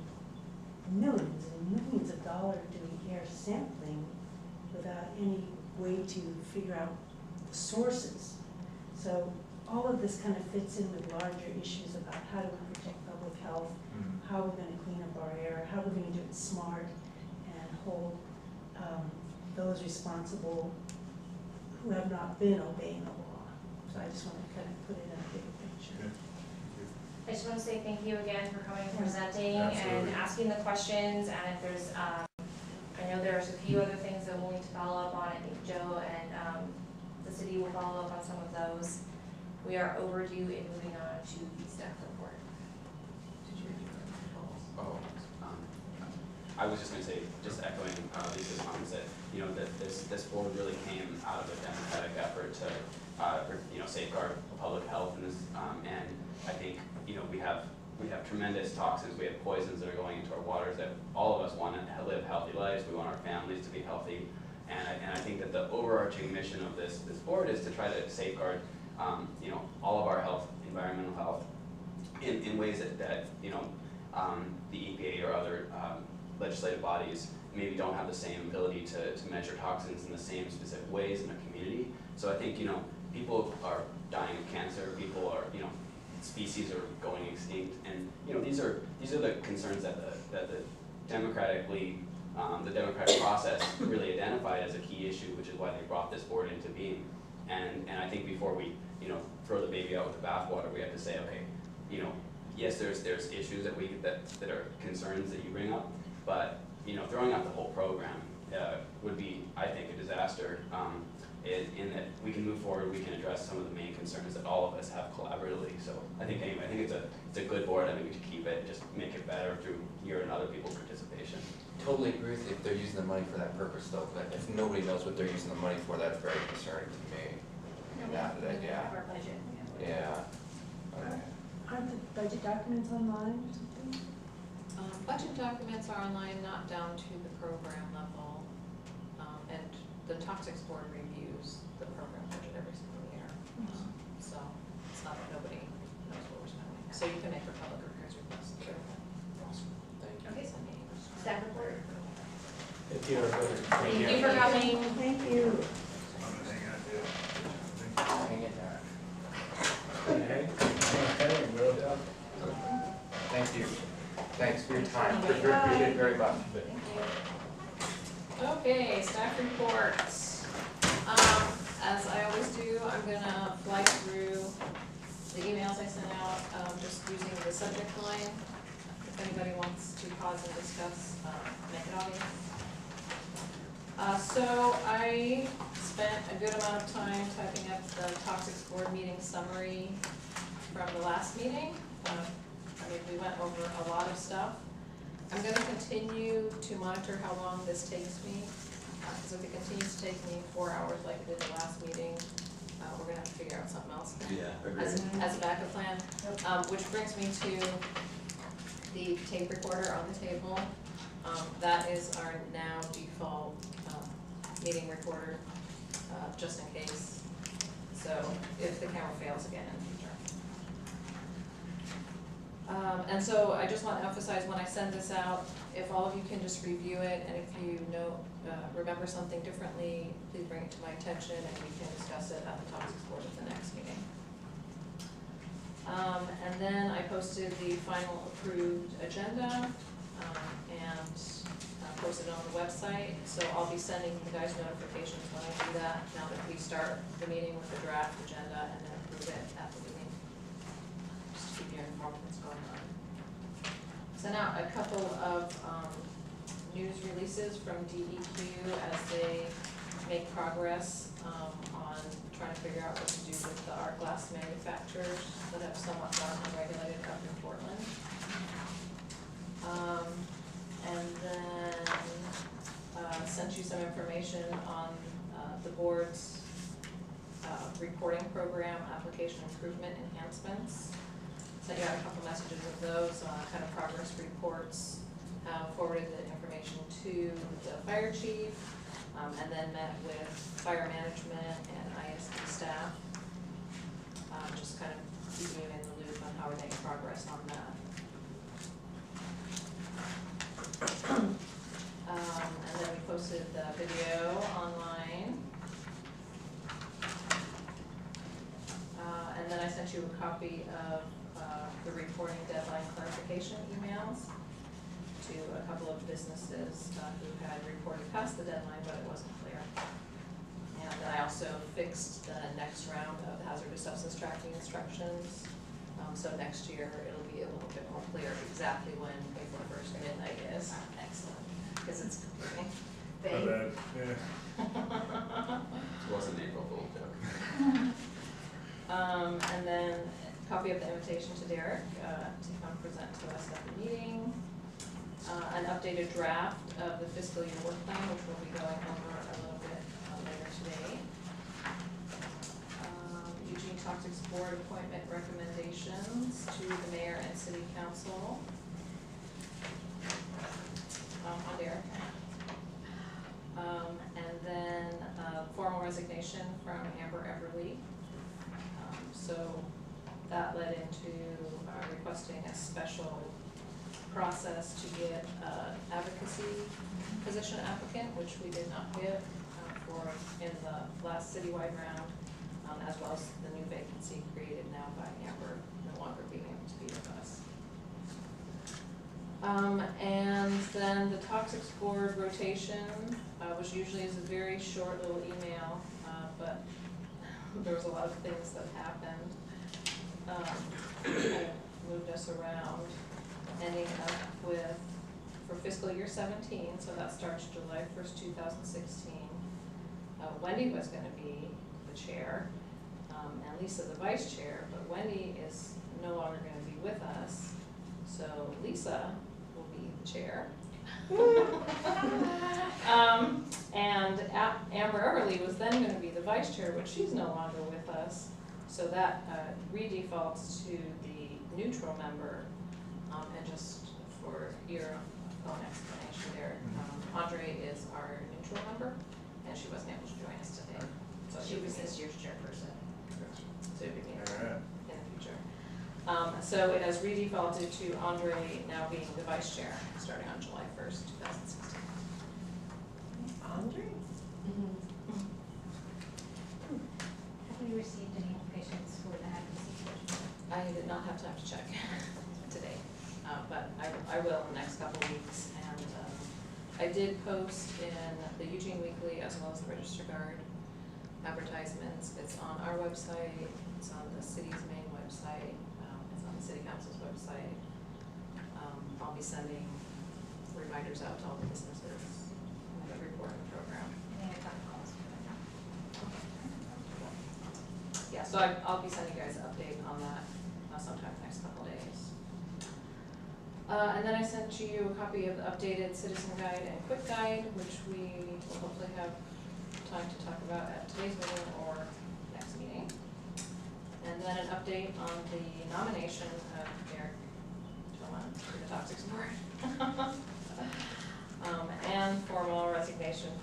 millions and millions of dollars doing air sampling without any way to figure out the sources. So all of this kind of fits in with larger issues about how do we protect public health, how we're going to clean up our air, how we're going to do it smart, and hold those responsible who have not been obeying the law. So I just want to kind of put it in a bigger picture. I just want to say thank you again for coming and presenting Absolutely. and asking the questions, and if there's, I know there's a few other things that we'll need to follow up on. I think Joe and the city will follow up on some of those. We are overdue in moving on to the staff report. Oh, I was just gonna say, just echoing Lisa's comments, that, you know, that this board really came out of a democratic effort to, you know, safeguard public health in this, and I think, you know, we have tremendous toxins, we have poisons that are going into our waters that all of us want to live healthy lives, we want our families to be healthy, and I think that the overarching mission of this board is to try to safeguard, you know, all of our health, environmental health, in ways that you know, the EPA or other legislative bodies maybe don't have the same ability to measure toxins in the same specific ways in a community. So I think, you know, people are dying of cancer, people are, you know, species are going extinct, and, you know, these are the concerns that the democratic process really identified as a key issue, which is why they brought this board into being. And I think before we, you know, throw the baby out with the bathwater, we have to say, okay, you know, yes, there's issues that are concerns that you bring up, but, you know, throwing out the whole program would be, I think, a disaster. In that we can move forward, we can address some of the main concerns that all of us have collaboratively. So I think it's a good board. I think we should keep it, just make it better through your and other people's participation. Totally agree with you if they're using the money for that purpose though, but if nobody knows what they're using the money for, that's very concerning to me. Yeah, Our budget. yeah. Okay. Aren't the budget documents online or something? Budget documents are online, not down to the program level, and the toxics board reviews the program budget every single year. So it's not that nobody knows what we're spending. So you can make your public records requests. Awesome. Thank you. Okay, staff report. If you're. Thank you for coming. Thank you. Hang it down. Thank you. Thanks for your time. Appreciate it very much. Okay, staff reports. As I always do, I'm gonna fly through the emails I sent out, just using the subject line. If anybody wants to pause and discuss, make it obvious. So I spent a good amount of time typing up the toxics board meeting summary from the last meeting. I mean, we went over a lot of stuff. I'm gonna continue to monitor how long this takes me, because if it continues to take me 4 hours like it did the last meeting, we're gonna have to figure out something else Yeah, as, agreed. as a backup plan. Which brings me to the tape recorder on the table. That is our now default, meeting recorder, just in case. So if the camera fails again in the future. And so I just want to emphasize when I send this out, if all of you can just review it, and if you know, remember something differently, please bring it to my attention and we can discuss it at the topics board at the next meeting. And then I posted the final approved agenda, and posted it on the website. So I'll be sending you guys notifications when I do that, now that we start the meeting with the draft agenda and then approve it at the meeting. Just to keep you informed of what's going on. Sent out a couple of news releases from DEQ as they make progress on trying to figure out what to do with the art glass manufacturers that have somewhat gone unregulated up in Portland. And then sent you some information on the board's reporting program application improvement enhancements. Sent you out a couple messages of those, kind of progress reports, forwarded the information to the fire chief, and then met with fire management and ISD staff. Just kind of keeping you in the loop on how we're making progress on that. And then we posted the video online. And then I sent you a copy of the reporting deadline clarification emails to a couple of businesses who had reported past the deadline, but it wasn't clear. And then I also fixed the next round of the hazardous substance tracking instructions. So next year, it'll be a little bit more clear exactly when April 1st midnight is. Excellent, because it's confusing. Not bad, yeah. It wasn't an April Fool's joke. And then a copy of the invitation to Derek to come present to us at the meeting. An updated draft of the fiscal year work plan, which we'll be going over a little bit later today. Eugene Toxics Board appointment recommendations to the mayor and city council. On Derek. And then formal resignation from Amber Everly. So that led into requesting a special process to get advocacy position applicant, which we did not get for in the last citywide round, as well as the new vacancy created now by Amber no longer being able to be with us. And then the toxics board rotation, which usually is a very short little email, but there was a lot of things that happened, kind of moved us around, ending up with, for fiscal year 17, so that starts July 1st, 2016, Wendy was gonna be the chair, and Lisa the vice chair, but Wendy is no longer gonna be with us, so Lisa will be the chair. And Amber Everly was then gonna be the vice chair, but she's no longer with us, so that redefaults to the neutral member. And just for your own explanation there, Andre is our neutral member, and she wasn't able to join us today. So She was this year's chairperson. So it would be in Alright. the future. So it has redefaulted to Andre now being the vice chair, starting on July 1st, 2016. Andre? Have we received any applications for the advocacy position? I did not have time to check today, but I will in the next couple of weeks. And I did post in the Eugene Weekly as well as the Register Guard advertisements. It's on our website, it's on the city's main website, it's on the city council's website. I'll be sending reminders out to all the businesses in the reporting program. Any other phone calls for so I'll be sending you guys an update on that sometime next couple days. And then I sent you a copy of the updated citizen guide and quick guide, which we will hopefully have time to talk about at today's meeting or next meeting. And then an update on the nomination of Derek Tillman to the Toxics Board. And formal resignation of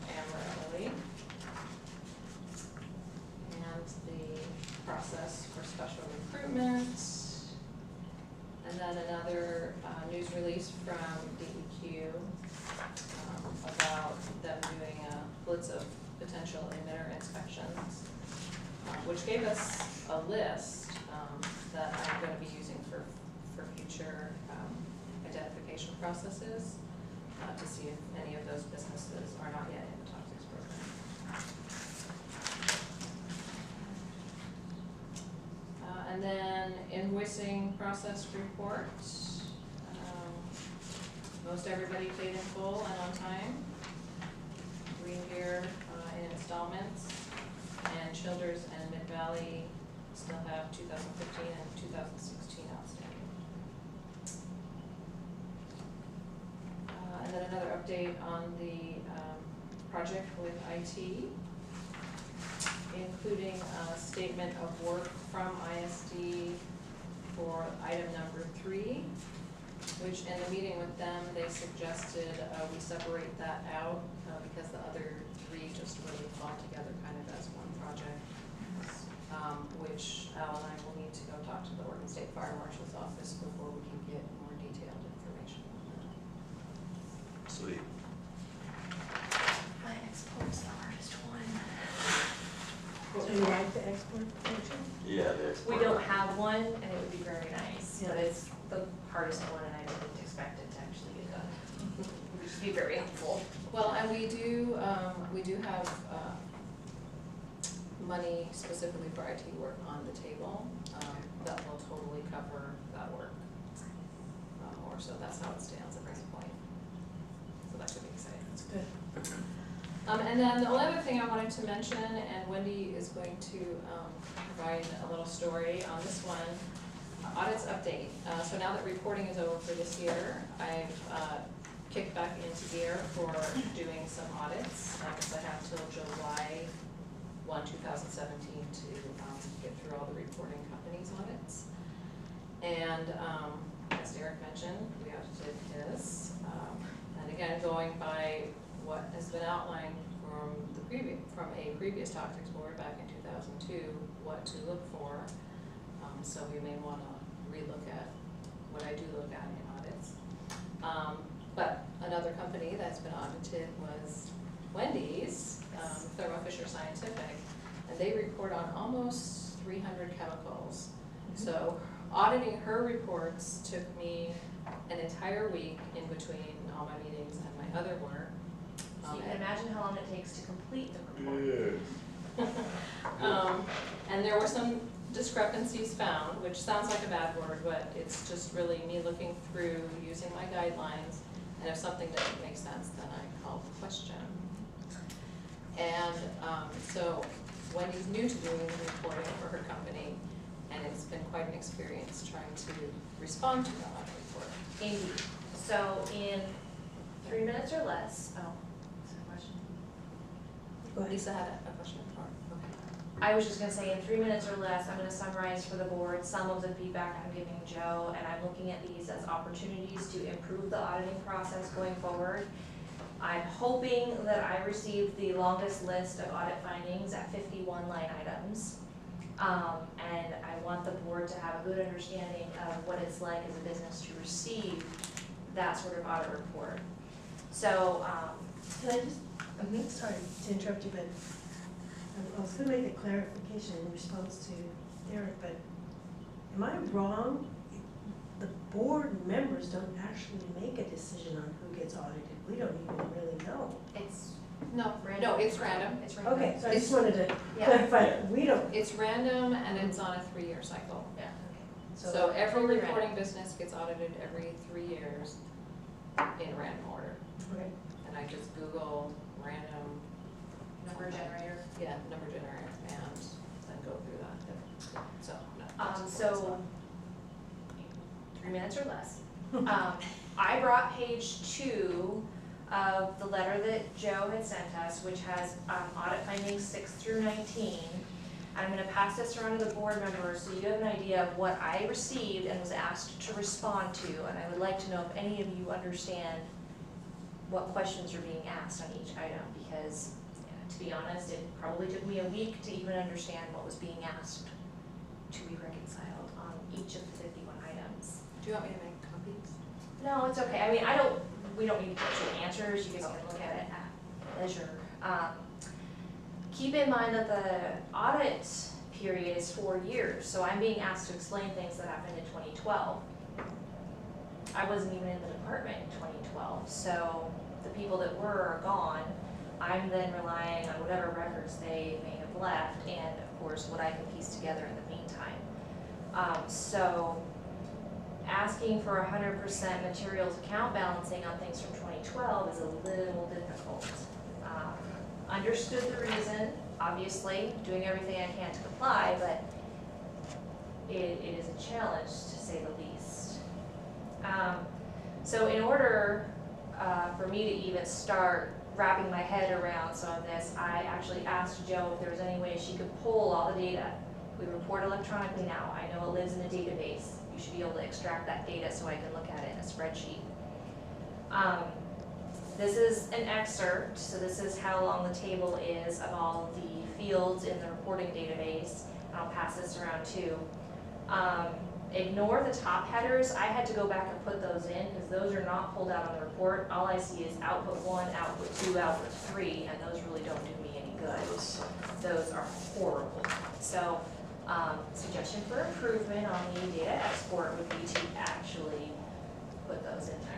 Amarillo. And the process for special recruitment. And then another news release from DEQ about them doing a blitz of potential emitter inspections, which gave us a list that I'm going to be using for future identification processes to see if any of those businesses are not yet in the Toxics program. And then invoicing process report. Most everybody paid in full and on time. Green Deer in installments. And Childers and Mid-Valley still have 2015 and 2016 outstanding. And then another update on the project with IT, including a statement of work from ISD for item number 3, which in the meeting with them, they suggested we separate that out because the other 3 just really fall together kind of as one project, which Al and I will need to go talk to the Oregon State Fire Marshal's office before we can get more detailed information on that. Sweet. My export's the hardest one. So you like the export function? Yeah, the We export. don't have one, and it would be very nice, but Yeah. it's the hardest one, and I didn't expect it to actually get done. It would just be very helpful. Well, and we do have money specifically for IT work on the table that will totally cover that work. Or so that's how it stands at this point. So that should be exciting. That's good. And then the only other thing I wanted to mention, and Wendy is going to provide a little story on this one, audits update. So now that reporting is over for this year, I've kicked back into gear for doing some audits, because I have till July 1, 2017 to get through all the reporting companies' audits. And as Derek mentioned, we audited his. And again, going by what has been outlined from a previous Toxics Board back in 2002, what to look for. So we may want to relook at what I do look at in audits. But another company that's been audited was Wendy's, Thermo Fisher Scientific, and they report on almost 300 chemicals. So auditing her reports took me an entire week in between all my meetings and my other work. So you can imagine how long it takes to complete the report. Yeah. And there were some discrepancies found, which sounds like a bad word, but it's just really me looking through, using my guidelines, and if something doesn't make sense, then I call the question. And so Wendy's new to doing reporting for her company, and it's been quite an experience trying to respond to the audit report. Indeed. So in 3 minutes or less, oh, is there a question? Go ahead. Lisa had a question for her. Okay. I was just gonna say, in 3 minutes or less, I'm gonna summarize for the board some of the feedback I'm giving Joe, and I'm looking at these as opportunities to improve the auditing process going forward. I'm hoping that I received the longest list of audit findings at 51 line items. And I want the board to have a good understanding of what it's like as a business to receive that sort of audit report. So, Can I just, sorry to interrupt you, but I was gonna make a clarification in response to Derek, but am I wrong? The board members don't actually make a decision on who gets audited. We don't even really know. it's No, random. no, it's random. It's random. Okay, so I just wanted to Yeah. clarify, we don't. It's random and it's on a 3-year cycle. Yeah, okay. So every totally reporting random. business gets audited every 3 years in random order. Okay. And I just Google random. Number generator. Yeah, number generator, and then go through that. So, no. So, 3 minutes or less. I brought page 2 of the letter that Joe had sent us, which has audit findings 6 through 19. I'm gonna pass this around to the board members so you have an idea of what I received and was asked to respond to. And I would like to know if any of you understand what questions are being asked on each item, because to be honest, it probably took me a week to even understand what was being asked to be reconciled on each of the 51 items. Do you want me to make copies? No, it's okay. I mean, we don't need to get you answers. You guys can look at it at leisure. Keep in mind that the audit period is 4 years, so I'm being asked to explain things that happened in 2012. I wasn't even in the department in 2012, so the people that were are gone. I'm then relying on whatever records they may have left and, of course, what I can piece together in the meantime. So asking for 100% materials account balancing on things from 2012 is a little difficult. Understood the reason, obviously, doing everything I can to comply, but it is a challenge to say the least. So in order for me to even start wrapping my head around some of this, I actually asked Jo if there was any way she could pull all the data. We report electronically now. I know it lives in a database. You should be able to extract that data so I can look at it in a spreadsheet. This is an excerpt, so this is how long the table is of all the fields in the reporting database. I'll pass this around too. Ignore the top headers. I had to go back and put those in because those are not pulled out on the report. All I see is output 1, output 2, output 3, and those really don't do me any good. Those are horrible. So, suggestion for improvement on the data export would be to actually put those in there.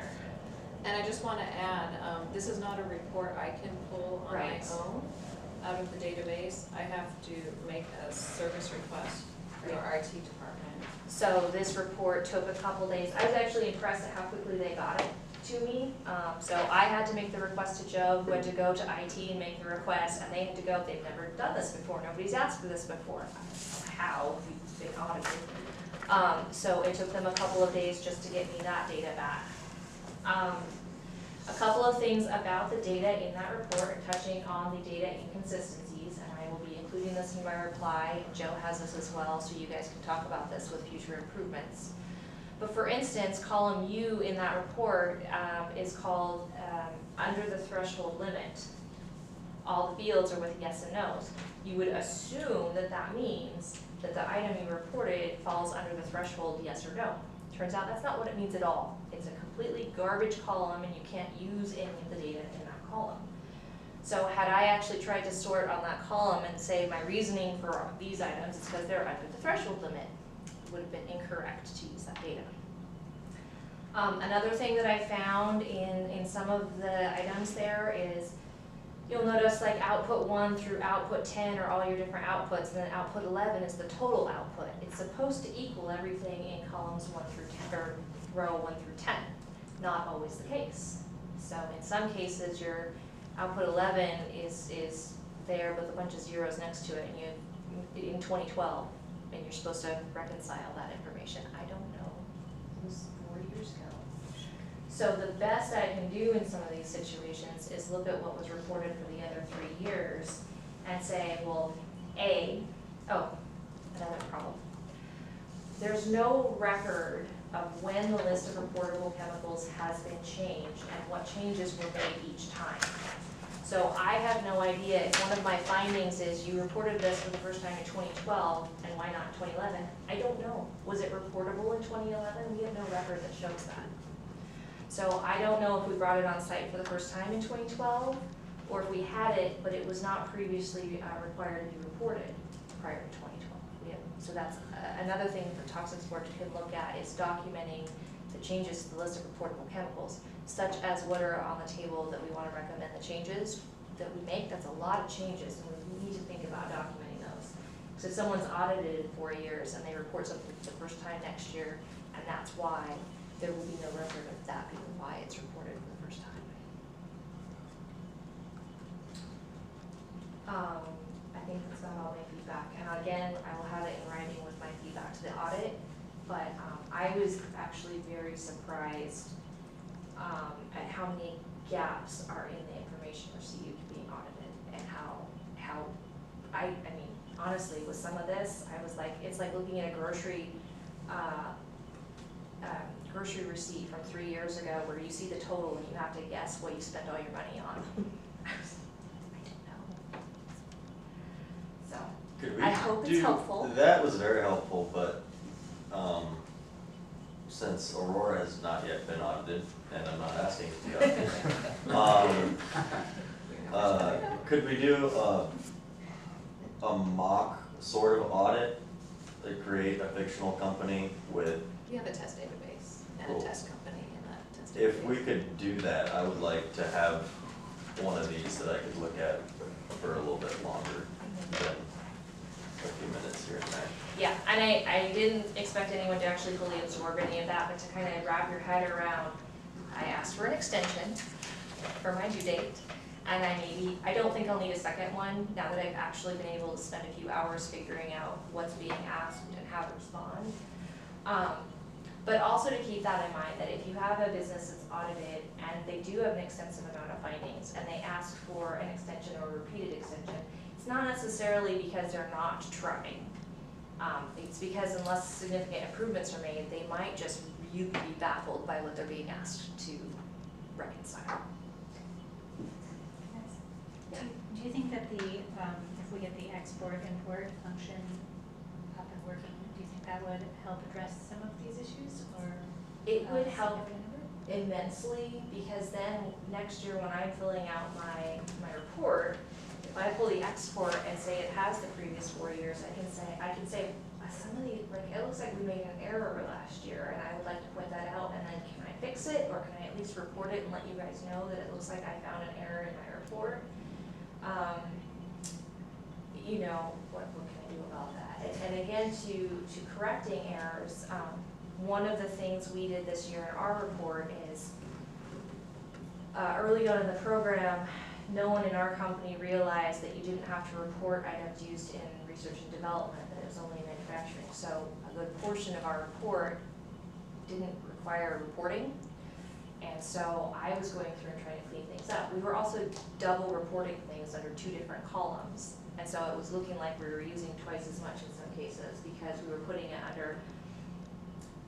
And I just want to add, this is not a report I can pull on my Right. own out of the database. I have to make a service request for our IT department. So this report took a couple days. I was actually impressed at how quickly they got it to me. So I had to make the request to Jo, who had to go to IT and make the request, and they had to go. They've never done this before. Nobody's asked for this before. I don't know how we've been audited. So it took them a couple of days just to get me that data back. A couple of things about the data in that report touching on the data inconsistencies, and I will be including this in my reply. Jo has this as well, so you guys can talk about this with future improvements. But for instance, column U in that report is called under the threshold limit. All the fields are with yes and no's. You would assume that that means that the item you reported falls under the threshold yes or no. Turns out that's not what it means at all. It's a completely garbage column and you can't use any of the data in that column. So had I actually tried to sort on that column and say my reasoning for these items is because they're under the threshold limit, it would have been incorrect to use that data. Another thing that I found in some of the items there is you'll notice like output 1 through output 10 are all your different outputs, and then output 11 is the total output. It's supposed to equal everything in columns 1 through 10, or row 1 through 10. Not always the case. So in some cases, your output 11 is there with a bunch of zeros next to it, and you in 2012, and you're supposed to reconcile that information. I don't know. It was 4 years ago. So the best I can do in some of these situations is look at what was reported for the other 3 years and say, well, another problem. There's no record of when the list of reportable chemicals has been changed and what changes were made each time. So I have no idea if one of my findings is you reported this for the first time in 2012 and why not 2011? I don't know. Was it reportable in 2011? We have no record that shows that. So I don't know if we brought it on site for the first time in 2012 or if we had it, but it was not previously required to be reported prior to 2012. So that's another thing the Toxics Board can look at is documenting the changes to the list of reportable chemicals, such as what are on the table that we want to recommend the changes that we make. That's a lot of changes, and we need to think about documenting those. So if someone's audited in 4 years and they report something for the first time next year, and that's why, there will be no record of that being why it's reported for the first time. I think think that's about all my feedback. And again, I will have it in writing with my feedback to the audit. But I was actually very surprised at how many gaps are in the information received being audited, and how I mean, honestly, with some of this, I was like, it's like looking at a grocery receipt from 3 years ago where you see the total and you have to guess what you spent all your money on. I didn't know. So, Could we I hope it's do- helpful. That was very helpful, but, since Aurora has not yet been audited, and I'm not asking to be audited, could we do a mock sort of audit, to create a fictional company with, You have a test database and Cool. a test company in that test database. if we could do that, I would like to have one of these that I could look at for a little bit longer than a few minutes here and there. Yeah, and I didn't expect anyone to actually fully absorb any of that, but to kind of wrap your head around, I asked for an extension for my due date, and I don't think I'll need a second one now that I've actually been able to spend a few hours figuring out what's being asked and how to respond. But also to keep that in mind, that if you have a business that's audited and they do have an extensive amount of findings and they ask for an extension or a repeated extension, it's not necessarily because they're not trying. It's because unless significant improvements are made, they might just really be baffled by what they're being asked to reconcile. Do you think that if we get the export-import function up and working, do you think that would help address some of these issues, or? It would help significant number? immensely, because then next year when I'm filling out my report, if I pull the export and say it has the previous 4 years, I can say some of the, like, it looks like we made an error last year, and I would like to point that out, and then can I fix it, or can I at least report it and let you guys know that it looks like I found an error in my report? You know, what can I do about that? And again, to correcting errors, one of the things we did this year in our report is, early on in the program, no one in our company realized that you didn't have to report items used in research and development, that it was only in manufacturing. So a good portion of our report didn't require reporting. And so I was going through and trying to clean things up. We were also double reporting things under 2 different columns. And so it was looking like we were using twice as much in some cases because we were putting it under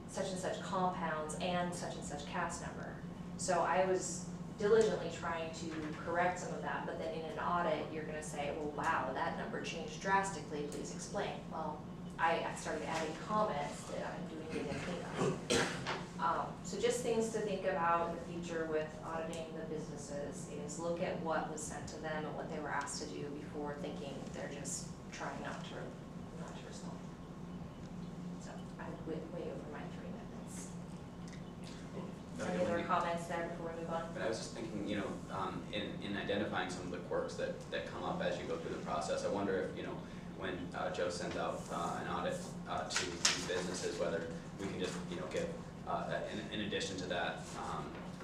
such and such compounds and such cast number. So I was diligently trying to correct some of that, but then in an audit, you're gonna say, well, wow, that number changed drastically, please explain. Well, I started adding comments that I'm doing data cleanup. So just things to think about in the future with auditing the businesses is look at what was sent to them and what they were asked to do before thinking they're just trying not to respond. So I went way over my 3 minutes. Any other comments there before we move on? But I was just thinking, you know, in identifying some of the quirks that come up as you go through the process, I wonder if, you know, when Joe sends out an audit to these businesses, whether we can just, you know, give, in addition to that,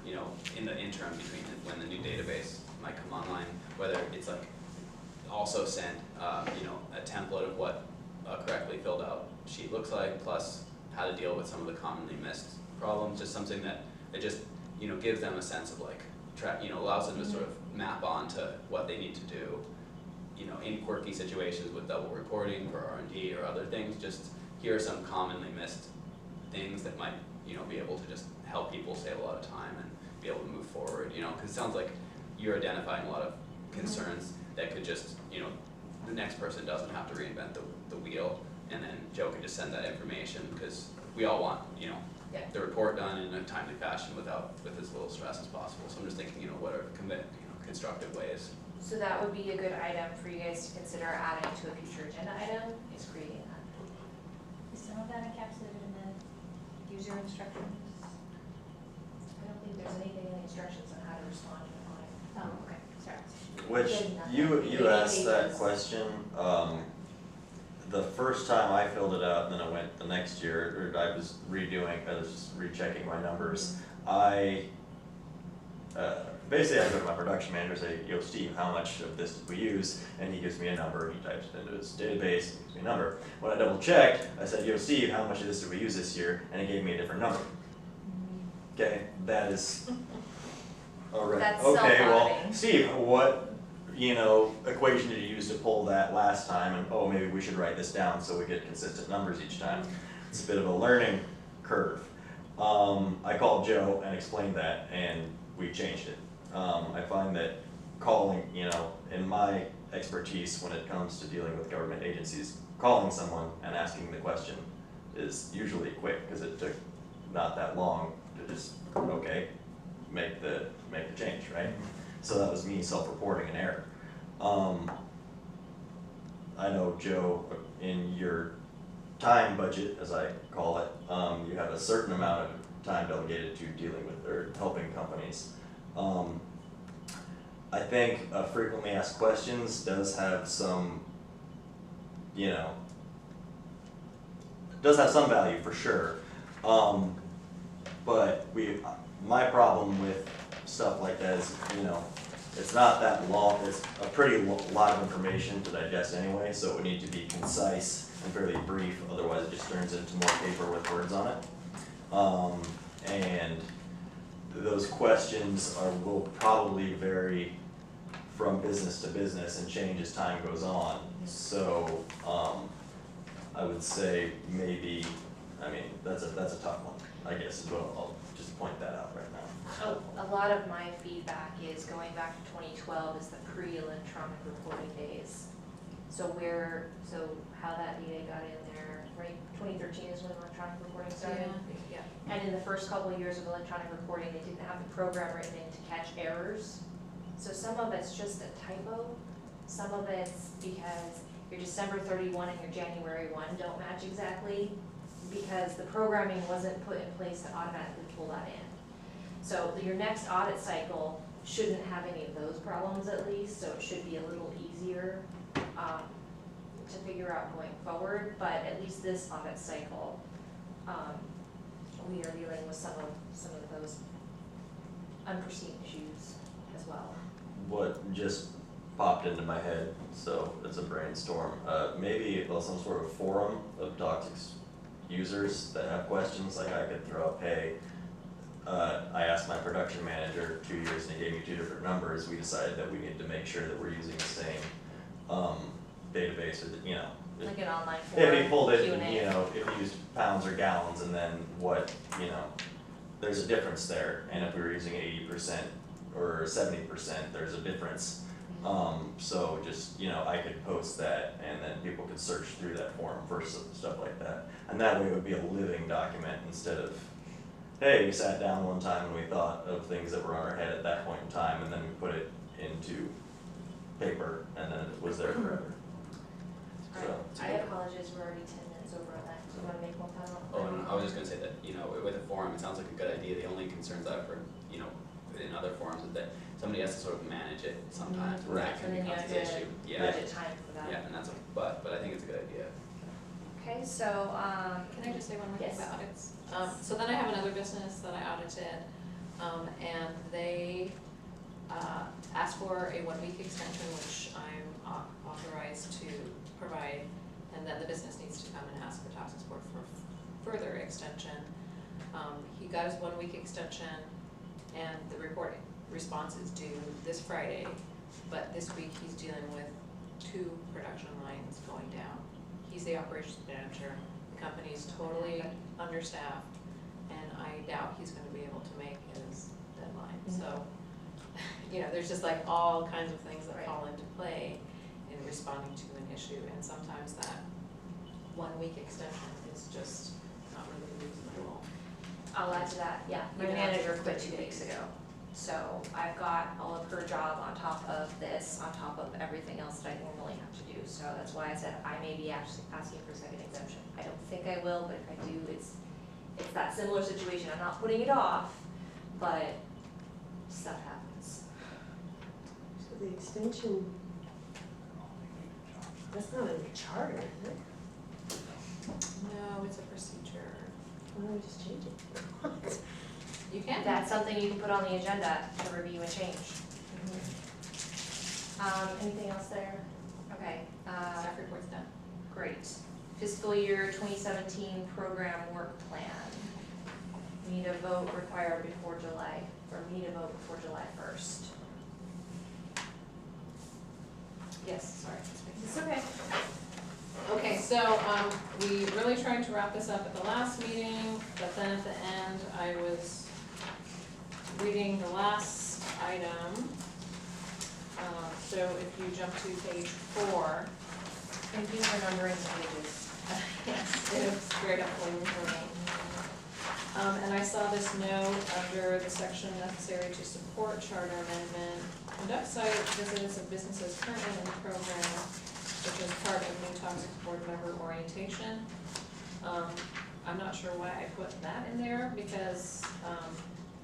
you know, in the interim between when the new database might come online, whether it's like also send, you know, a template of what a correctly filled out sheet looks like, plus how to deal with some of the commonly missed problems, just something that it just, you know, gives them a sense of like, you know, allows them to sort of map onto what they need to do, you know, in quirky situations with double reporting for R&D or other things. Just here are some commonly missed things that might, you know, be able to just help people save a lot of time and be able to move forward, you know, because it sounds like you're identifying a lot of concerns that could just, you know, the next person doesn't have to reinvent the wheel, and then Joe can just send that information, because we all want, you know, the report done in a timely fashion with as little stress as possible. So I'm just thinking, you know, what are constructive ways. So that would be a good item for you guys to consider adding to a future agenda item, is creating that. Is some of that encapsulated in the user instructions? I don't think there's anything in the instructions on how to respond to an audit. Oh, okay, sorry. Which, you asked that question, the first time I filled it out, and then I went the next year, or I was just rechecking my numbers. I basically I go to my production manager and say, yo, Steve, how much of this did we use? And he gives me a number, he types it into his database, and gives me a number. When I double checked, I said, yo, Steve, how much of this did we use this year? And he gave me a different number. Okay, that is, all right, That's okay, well, self-auditing. Steve, what, equation did you use to pull that last time? And, oh, maybe we should write this down so we get consistent numbers each time. It's a bit of a learning curve. I called Joe and explained that, and we changed it. I find that calling, in my expertise when it comes to dealing with government agencies, calling someone and asking the question is usually quick, because it took not that long to just, okay, make the change, right? So that was me self-reporting an error. I know, Joe, in your time budget, as I call it, you have a certain amount of time delegated to dealing with or helping companies. I think frequently asked questions does have some, does have some value for sure. But my problem with stuff like that is, it's not that long, it's a pretty lot of information to digest anyway, so it would need to be concise and fairly brief, otherwise it just turns into more paper with words on it. And those questions will probably vary from business to business and change as time goes on. So, I would say maybe, that's a tough one, I guess, is what I'll just point that out right now. A lot of my feedback is going back to 2012 is the pre-electronic reporting days. So how that data got in there, right? 2013 is when electronic reporting started. Yeah. And in the first couple of years of electronic reporting, they didn't have the program written in to catch errors. So some of it's just a typo, some of it's because your December 31 and your January 1 don't match exactly, because the programming wasn't put in place to automatically pull that in. So your next audit cycle shouldn't have any of those problems at least, so it should be a little easier to figure out going forward, but at least this audit cycle, we are dealing with some of those unforeseen issues as well. What just popped into my head, so it's a brainstorm, maybe some sort of forum of toxics users that have questions, like I could throw up, hey, I asked my production manager 2 years and he gave me 2 different numbers. We decided that we need to make sure that we're using the same database, or Like an online forum, if he pulled it, Q&A. if he used pounds or gallons, and then what, there's a difference there. And if we were using 80% or 70%, there's a difference. So just, I could post that, and then people could search through that forum for stuff like that. And that way it would be a living document instead of, hey, we sat down one time and we thought of things that were on our head at that point in time, and then we put it into paper, and then it was there forever. So, I apologize, we're already 10 minutes over on that. Do you want to make one final? Oh, and I was just gonna say that, with a forum, it sounds like a good idea. The only concerns I've heard, in other forums is that somebody has to sort of manage it sometimes, and that can And then you become have the to issue. Yeah, budget time for that. yeah, and that's, but I think it's a good idea. Okay, so, Can I just say one more thing Yes. about audits? So then I have another business that I audited, and they asked for a 1-week extension, which I'm authorized to provide, and then the business needs to come and ask the tax board for further extension. He got his 1-week extension, and the response is due this Friday, but this week he's dealing with 2 production lines going down. He's the operations manager, the company's totally understaffed, and I doubt he's gonna be able to make his deadline. So, there's just like all kinds of things that fall into play in responding to an issue, and sometimes that 1-week extension is just not really reasonable. I'll add to that, yeah. My Even manager after quit 30 2 weeks days. ago. So I've got all of her job on top of this, on top of everything else that I normally have to do. So that's why I said I may be actually asking for a second exemption. I don't think I will, but if I do, it's that similar situation. I'm not putting it off, but stuff happens. So the extension, that's not in the charter, is it? No, it's a procedure. Why don't we just change it? You can. that's something you can put on the agenda to review and change. Anything else there? Okay, Staff report's done. great. Fiscal year 2017 program work plan. We need a vote required before July, or we need a vote before July 1st. Yes, sorry. It's okay. Okay, so, we really tried to wrap this up at the last meeting, but then at the end, I was reading the last item. So if you jump to page 4, Thank you for numbering the pages. yes, it was very helpful for me. And I saw this note under the section necessary to support charter amendment, conduct site visits of businesses currently in the program, which is part of new toxic board member orientation. I'm not sure why I put that in there, because,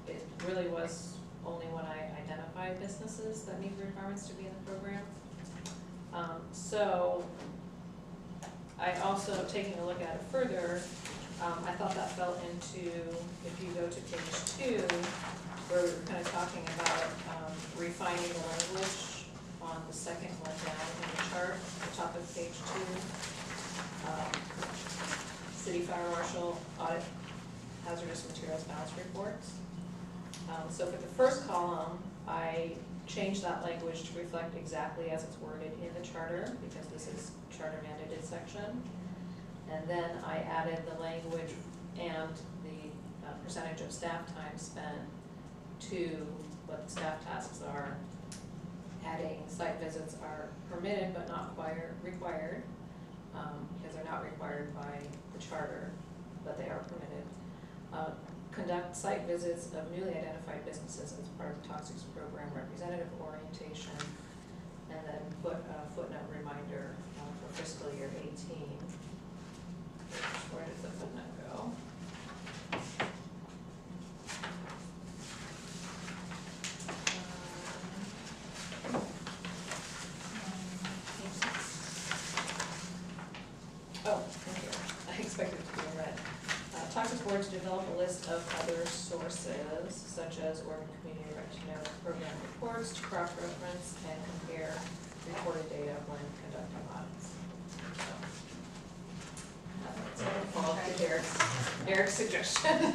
it really was only when I identified businesses that meet the requirements to be in the program. So, I also, taking a look at it further, I thought that fell into, if you go to page 2, where we were kind of talking about refining the language on the second one down in the chart, the top of page 2. City fire marshal audit hazardous materials balance reports. So for the first column, I changed that language to reflect exactly as it's worded in the charter, because this is charter mandated section. And then I added the language and the percentage of staff time spent to what the staff tasks are. Adding site visits are permitted but not required, because they're not required by the charter, but they are permitted. Conduct site visits of newly identified businesses as part of the Toxics Program representative orientation, and then put a footnote reminder for fiscal year 18. Where did the footnote go? Oh, thank you. I expected it to be in red. Toxics board to develop a list of other sources, such as Oregon Community Right to Know program reports, to cross-reference and compare reported data when conducting audits. So follow up to Derek's suggestion,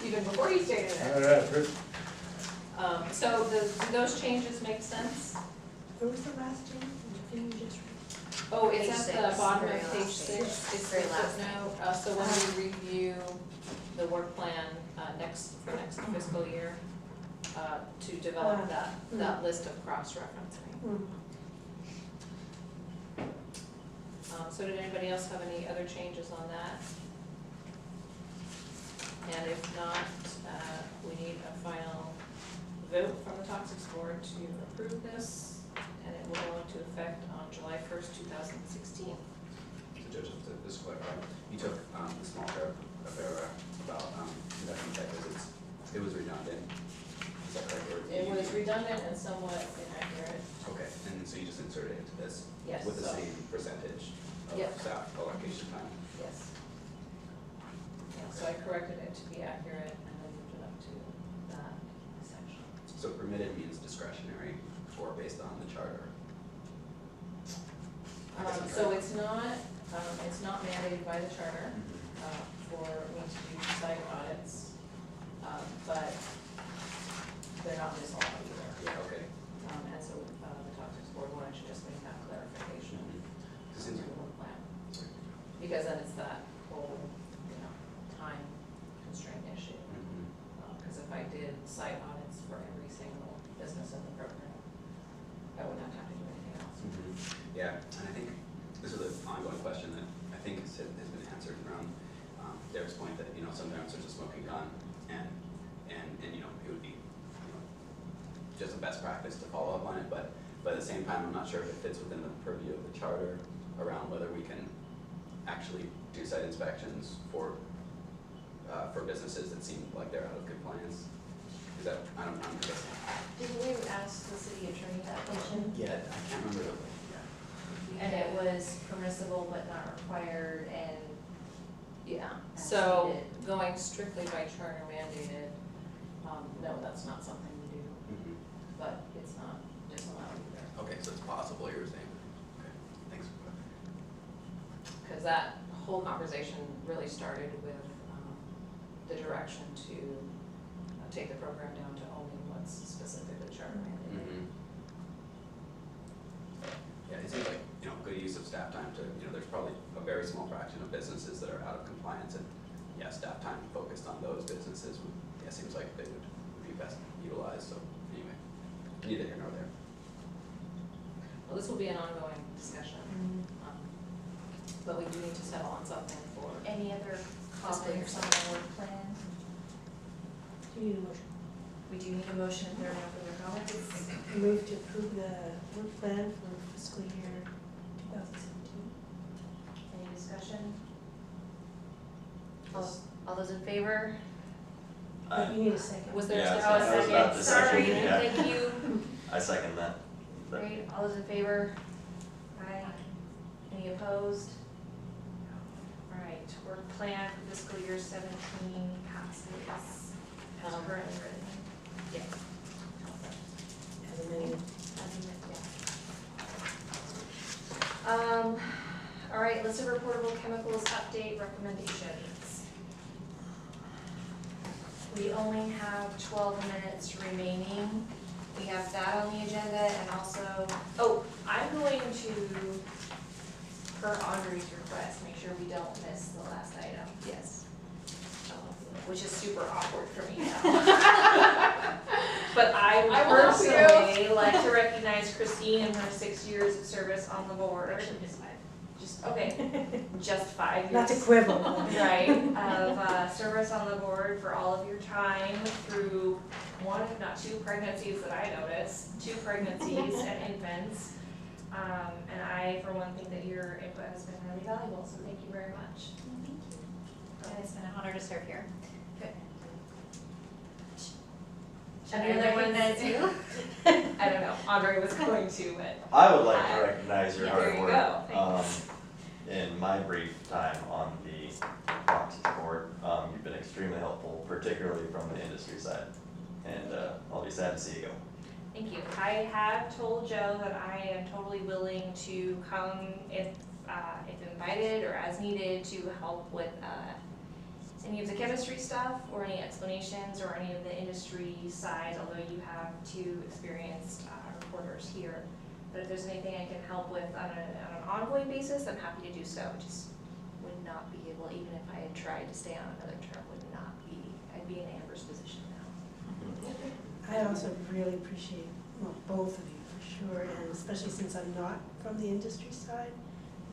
even before he stated it. All right, Rick. So do those changes make sense? What was the last change? Can you just read? Oh, it's Page at the 6, bottom very of page last 6, page. it's the Very last footnote, so when we review the work plan, for next fiscal year, to develop that list of cross-referencing. So did anybody else have any other changes on that? And if not, we need a final vote from the Toxics Board to approve this, and it will go into effect on July 1st, 2016. So Judge, just to clarify, you took the small paragraph about conducting site visits, it was redundant, is that correct? Or It was redundant and somewhat inaccurate. Okay, and so you just inserted it into this? Yes, With the so- same percentage of Yep. staff allocation time? Yes. Yeah, so I corrected it to be accurate and then moved it up to that section. So permitted means discretionary or based on the charter? I guess I'm So correct. it's not mandated by the charter, for me to do site audits, but they're not disallowed either. Yeah, okay. And so, the Toxics Board wanted to just make that clarification This to seems the plan. Because then it's that whole, time constraint issue. Because if I did site audits for every single business in the program, I would not have to do anything else. Yeah, and I think this is an ongoing question that I think has been answered around Derek's point that, sometimes there's a smoking gun and it would be, just a best practice to follow up on it, but at the same time, I'm not sure if it fits within the purview of the charter around whether we can actually do site inspections for businesses that seem like they're out of compliance. Is that, I'm guessing. Didn't we ask the city attorney that question? Yeah, I can't remember. And it was permissible but not required, and Yeah, As so needed. going strictly by charter mandated, no, that's not something we do, Mhm. but it's not disallowed either. Okay, so it's possible you were saying, okay, thanks. Because that whole conversation really started with the direction to take the program down to only what's specifically charter mandated. Mhm. Yeah, it seems like, good use of staff time to, there's probably a very small fraction of businesses that are out of compliance, and yeah, staff time focused on those businesses would, seems like they would be best utilized, so anyway, neither here nor there. Well, this will be an ongoing discussion, but we do need to settle on something for. Any other comments on the work plan? Do you need a motion? We do need a motion if there are no further comments. I move to approve the work plan for fiscal year 2017. Any discussion? All those in favor? But you need a second. Was there a Yeah, second? Oh, I was about to Sorry, second, yeah. thank you. I second that. But- Great, all those in favor? Aye. Any opposed? All right, work plan for fiscal year 17 passes as currently written. Yeah. As amended. All right, list of reportable chemicals update recommendations. We only have 12 minutes remaining. We have that on the agenda and also, I'm going to, per Audrey's request, make sure we don't miss the last item. Yes. Which is super awkward for me now. But I would I will help you. personally like to recognize Christine and her 6 years of service on the board. Actually, just 5. Just, okay, just 5 years. Not to quibble. Right, of service on the board for all of your time through one, if not 2 pregnancies that I noticed, 2 pregnancies and infants. And I, for one, think that your input has been really valuable, so thank you very much. Thank you. And it's been an honor to serve here. Good. Should Any I other recognize ones? you? I don't know, Andre was going to, but. I would like to recognize your Yeah, hard there you work. go. Thanks. In my brief time on the Proxy board, you've been extremely helpful, particularly from the industry side. And I'll be sad to see you go. Thank you. I have told Joe that I am totally willing to come if invited or as needed to help with any of the chemistry stuff or any explanations or any of the industry side, although you have 2 experienced reporters here. But if there's anything I can help with on an ongoing basis, I'm happy to do so. Just would not be able, even if I had tried to stay on another term, I'd be in Amber's position now. I also really appreciate, both of you for sure, and especially since I'm not from the industry side,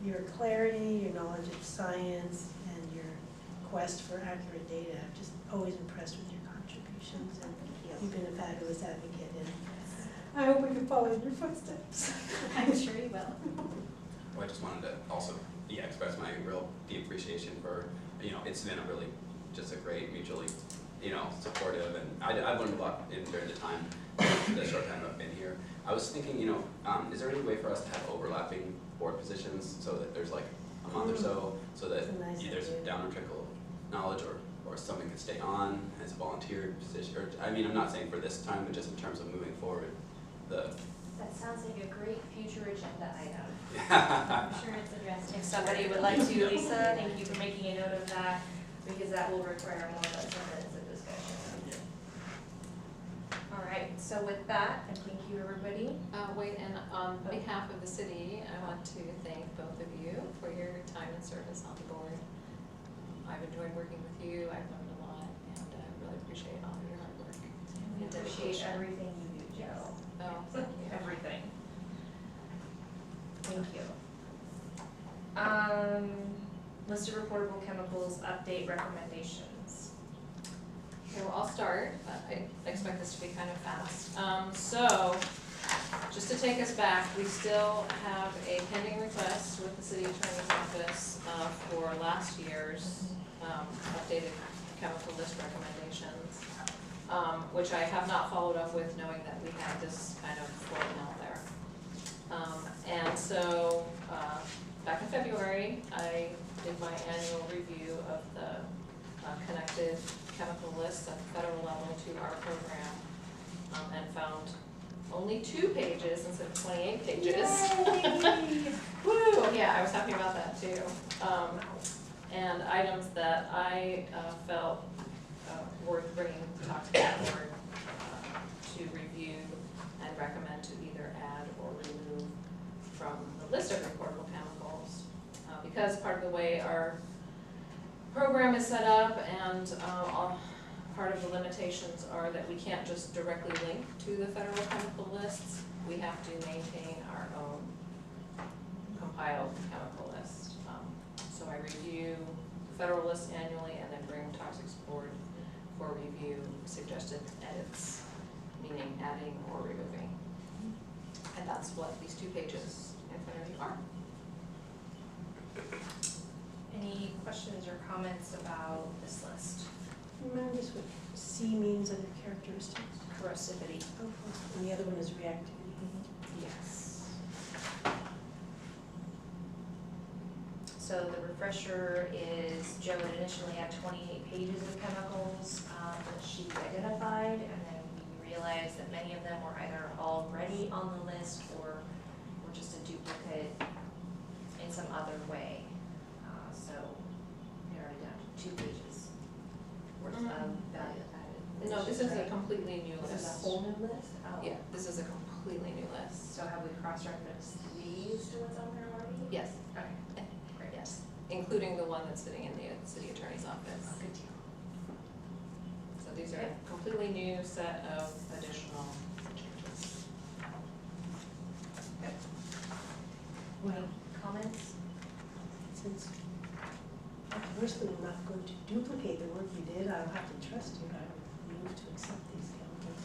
your clarity, your knowledge of science, and your quest for accurate data. I'm just always impressed with your contributions, and you've been a fabulous advocate, and I hope we can follow in your footsteps. I'm sure you will. Well, I just wanted to also, express my real deep appreciation for, it's been a really, just a great mutually, supportive, and I've learned a lot during the time, the short time I've been here. I was thinking, is there any way for us to have overlapping board positions so that there's like a month or so that That's a nice there's a idea. downward trickle of knowledge or someone can stay on as a volunteer position, or, I'm not saying for this time, but just in terms of moving forward, That sounds like a great future agenda item. I'm sure it's addressed. If somebody would like to, Lisa, thank you for making a note of that, because that will require more than 10 minutes of discussion. All right, so with that, and thank you, everybody. Wait, and on behalf of the city, I want to thank both of you for your time and service on the board. I've enjoyed working with you, I've learned a lot, and I really appreciate all of your hard work. We appreciate everything you do, Joe. Oh, thank you. Everything. Thank you. List of reportable chemicals, update recommendations. Okay, well, I'll start, but I expect this to be kind of fast. So, just to take us back, we still have a pending request with the city attorney's office for last year's updated chemical list recommendations, which I have not followed up with, knowing that we had this kind of floating out there. And so, back in February, I did my annual review of the connected chemical lists at the federal level to our program, and found only 2 pages instead of 28 pages. Woo, yeah, I was happy about that too. And items that I felt worth bringing to talk to the board to review and recommend to either add or remove from the list of reportable chemicals. Because part of the way our program is set up and part of the limitations are that we can't just directly link to the federal chemical lists. We have to maintain our own compiled chemical list. So I review the federal list annually and then bring Toxics Board for review suggested edits, meaning adding or removing. And that's what these 2 pages in front of you are. Any questions or comments about this list? Remember this what C means under characteristics? Corrosivity. Oh, and the other one is reactivity. Yes. So the refresher is Joe had initially had 28 pages of chemicals that she identified, and then we realized that many of them were either already on the list or were just a duplicate in some other way. So they're already down to 2 pages worth of value added. No, this is a completely new This is a list. whole new list? Oh. Yeah, this is a completely new list. So have we cross-referenced these to what's on there already? Yes, Okay, great. yes, including the one that's sitting in the city attorney's office. Good deal. So these are Okay. a completely new set of additional changes. Well, Comments? since I personally am not going to duplicate the work you did, I'll have to trust you. I will move to accept these chemicals.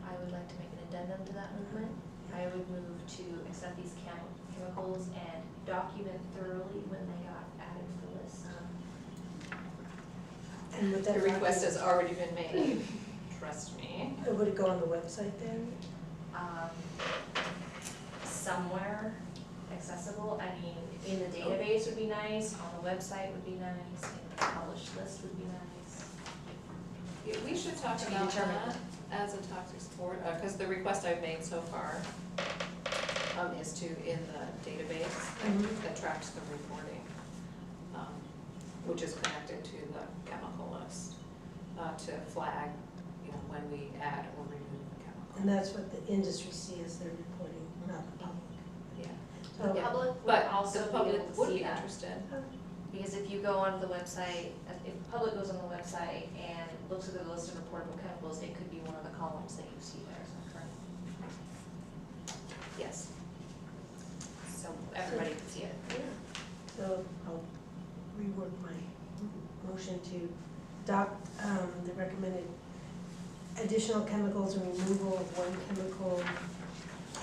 I would like to make an addendum to that movement. I would move to accept these chemicals and document thoroughly when they got added to the list. And would that The request document- has already been made, trust me. Would it go on the website then? Somewhere accessible, I mean, in the database would be nice, on the website would be nice, in the published list would be nice. Yeah, we should talk To be about determined. that as a Toxics Board, because the request I've made so far is to, in the database that tracks the reporting, which is connected to the chemical list, to flag, when we add or remove a chemical. And that's what the industry sees, they're reporting, not the public. Yeah, The So, public would but also the be public able to would see be that. interested. Because if you go onto the website, if the public goes on the website and looks at the list of reportable chemicals, it could be one of the columns that you see there, is that correct? Yes. So everybody can see it. so I'll rework my motion to adopt the recommended additional chemicals and removal of one chemical,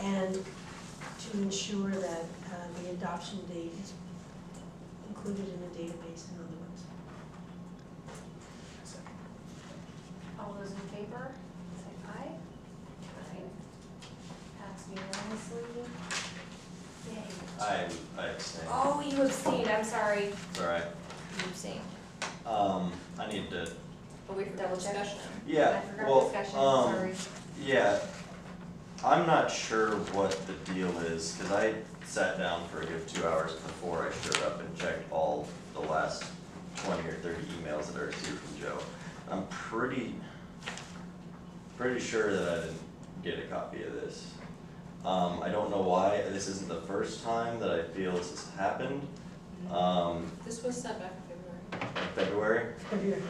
and to ensure that the adoption date is included in the database and on the website. All those in favor, say aye. Aye. Passed unanimously. Yay. I abstain. Oh, you abstained, I'm sorry. It's all right. You abstained. I need to, But we forgot Double check. discussion. yeah, I forgot well, discussion, sorry. yeah. I'm not sure what the deal is, cause I sat down for a good 2 hours before I showed up and checked all the last 20 or 30 emails that I received from Joe. I'm pretty sure that I didn't get a copy of this. I don't know why, this isn't the first time that I feel this has happened. This was sent back in February. February,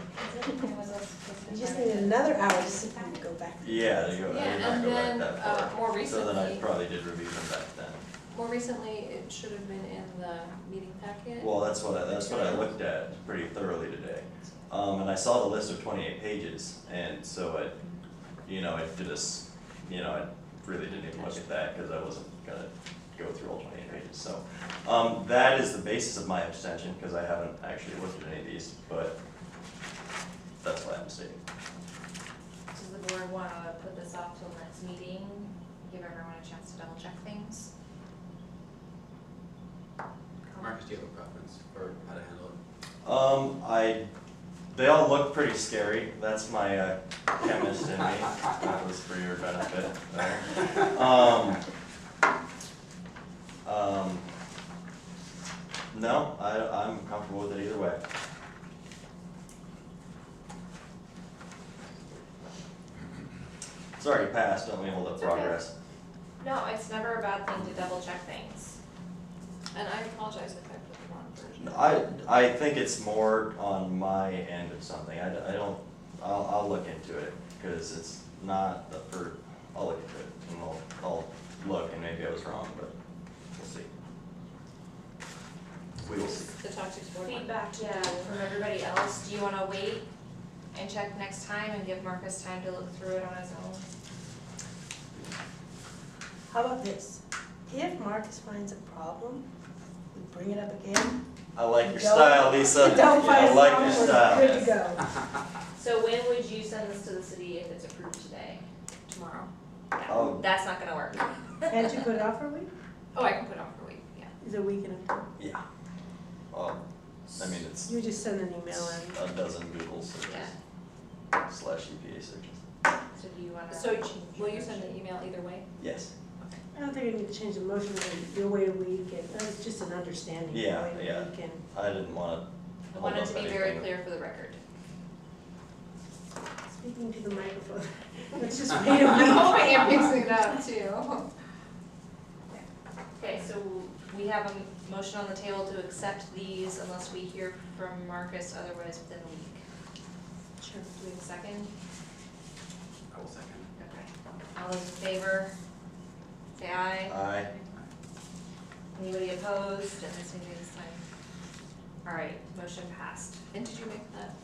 You just need another hour to sit down and go back. yeah, I did not and go back then, that far. more So then I recently- probably did review them back then. More recently, it should have been in the meeting packet. Well, that's what I looked at pretty thoroughly today. And I saw the list of 28 pages, and so I really didn't even look at that, because I wasn't gonna go through all 28 pages, so. That is the basis of my abstention, because I haven't actually looked at any of these, but that's why I'm stating. Does the board want to put this off till next meeting, give everyone a chance to double check things? Marcus, do you have a preference for how to handle it? I They all look pretty scary. That's my chemist in me. That was for your benefit there. No, I'm comfortable with it either way. It's already passed, don't we hold up It's okay. progress? No, it's never a bad thing to double check things. And I apologize if I put the wrong version. I think it's more on my end of something. I don't, I'll look into it, because it's not the first, I'll look into it, and I'll look, and maybe I was wrong, but we'll see. We will see. The toxic sport one. Feedback, yeah, from everybody else. Do you wanna wait and check next time and give Marcus time to look through it on his own? How about this? If Marcus finds a problem, we bring it up again. I like your Don't- style, Lisa. Don't Yeah, find I a like problem, your we're style. good to go. So when would you send this to the city if it's approved today? Tomorrow. Yeah, Oh. that's not gonna work. Can't you put it off for a week? Oh, I can put it on for a week, yeah. Is it a week and a half? Yeah. I mean, it's You just send an email and. a dozen Google searches / EPA searches. So do you wanna? So will you send an email either way? Yes. I don't think I need to change the motion, you'll wait a week, and it's just an understanding, you'll Yeah, wait a yeah. week and. I didn't wanna I hold want it up to be very anything. clear for the record. Speaking to the microphone, let's just wait I'm a hoping week. it picks it up too. Okay, so we have a motion on the table to accept these unless we hear from Marcus otherwise within a week. Sure. Do we have a second? I will second. Okay. All those in favor? Say aye. Aye. Anybody opposed? Doesn't seem to be this time. All right, motion passed. And did you make that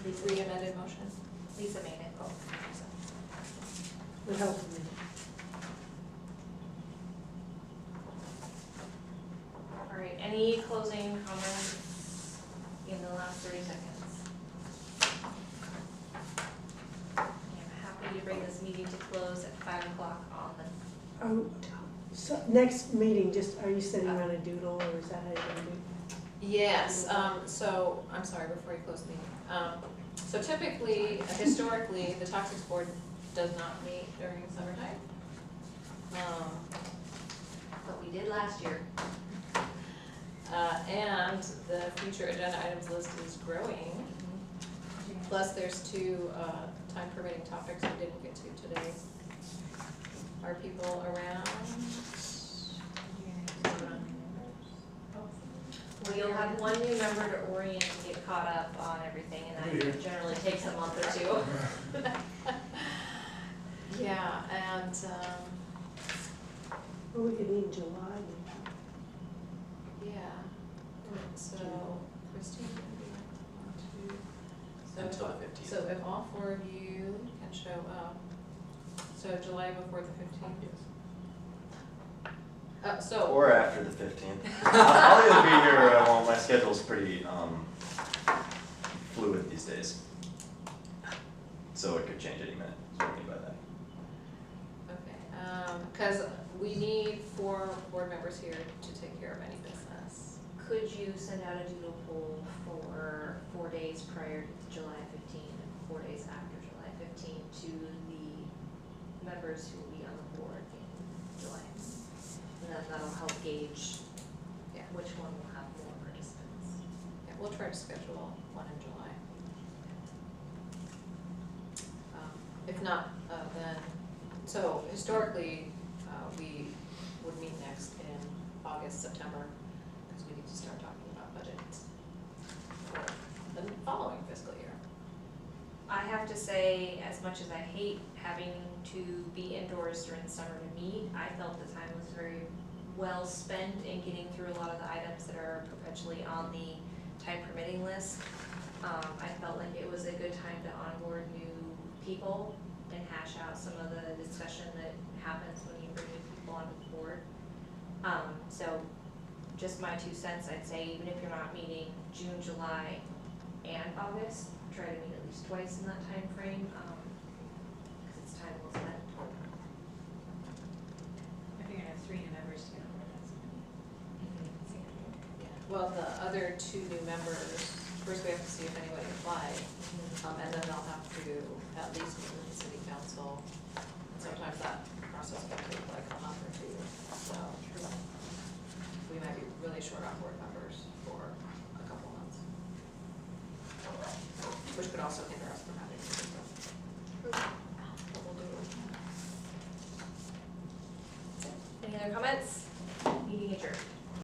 Lisa, re-amended motion? Lisa made it. Oh, Would help me. All right, any closing comments in the last 30 seconds? I'm happy to bring this meeting to close at 5 o'clock on the So, next meeting, just, are you sitting around a doodle, or is that how you're gonna do? Yes, so, I'm sorry, before you close the meeting. So typically, historically, the toxics board does not meet during summertime. But we did last year. And the future agenda items list is growing. Plus, there's two time permitting topics we didn't get to today. Are people around? Well, you'll have one new member to orient and get caught up on everything, and that generally takes a month or two. Yeah, and, Well, we could meet in July, yeah, so Christine can be on to. Until the 15th. So if all four of you can show up, so July before the 15th? So, Or after the 15th. I'll either be here or I won't. My schedule's pretty fluid these days. So it could change any minute, is what I mean by that. okay, cause we need 4 board members here to take care of any business. Could you send out a doodle poll for 4 days prior to July 15 and 4 days after July 15 to the members who will be on the board in July? And then that'll help gauge Yeah. which one will have more participants. Yeah, we'll try to schedule one in July. If not, then, so historically, we would meet next in August, September, because we need to start talking about budgets for the following fiscal year. I have to say, as much as I hate having to be indoors during the summer to meet, I felt the time was very well spent in getting through a lot of the items that are perpetually on the time permitting list. I felt like it was a good time to onboard new people and hash out some of the discussion that happens when you bring new people on board. So just my 2 cents, I'd say even if you're not meeting June, July, and August, try to meet at least twice in that time frame, because it's time well spent. If you're gonna have 3 new members together, that's. Yeah. Well, the other 2 new members first we have to see if anybody applied, and then they'll have to at least meet with the city council. And sometimes that process can take like a month or two, so we might be really short on board members for a couple months. Which could also hinder us from having meetings, but we'll do what we can. Any other comments?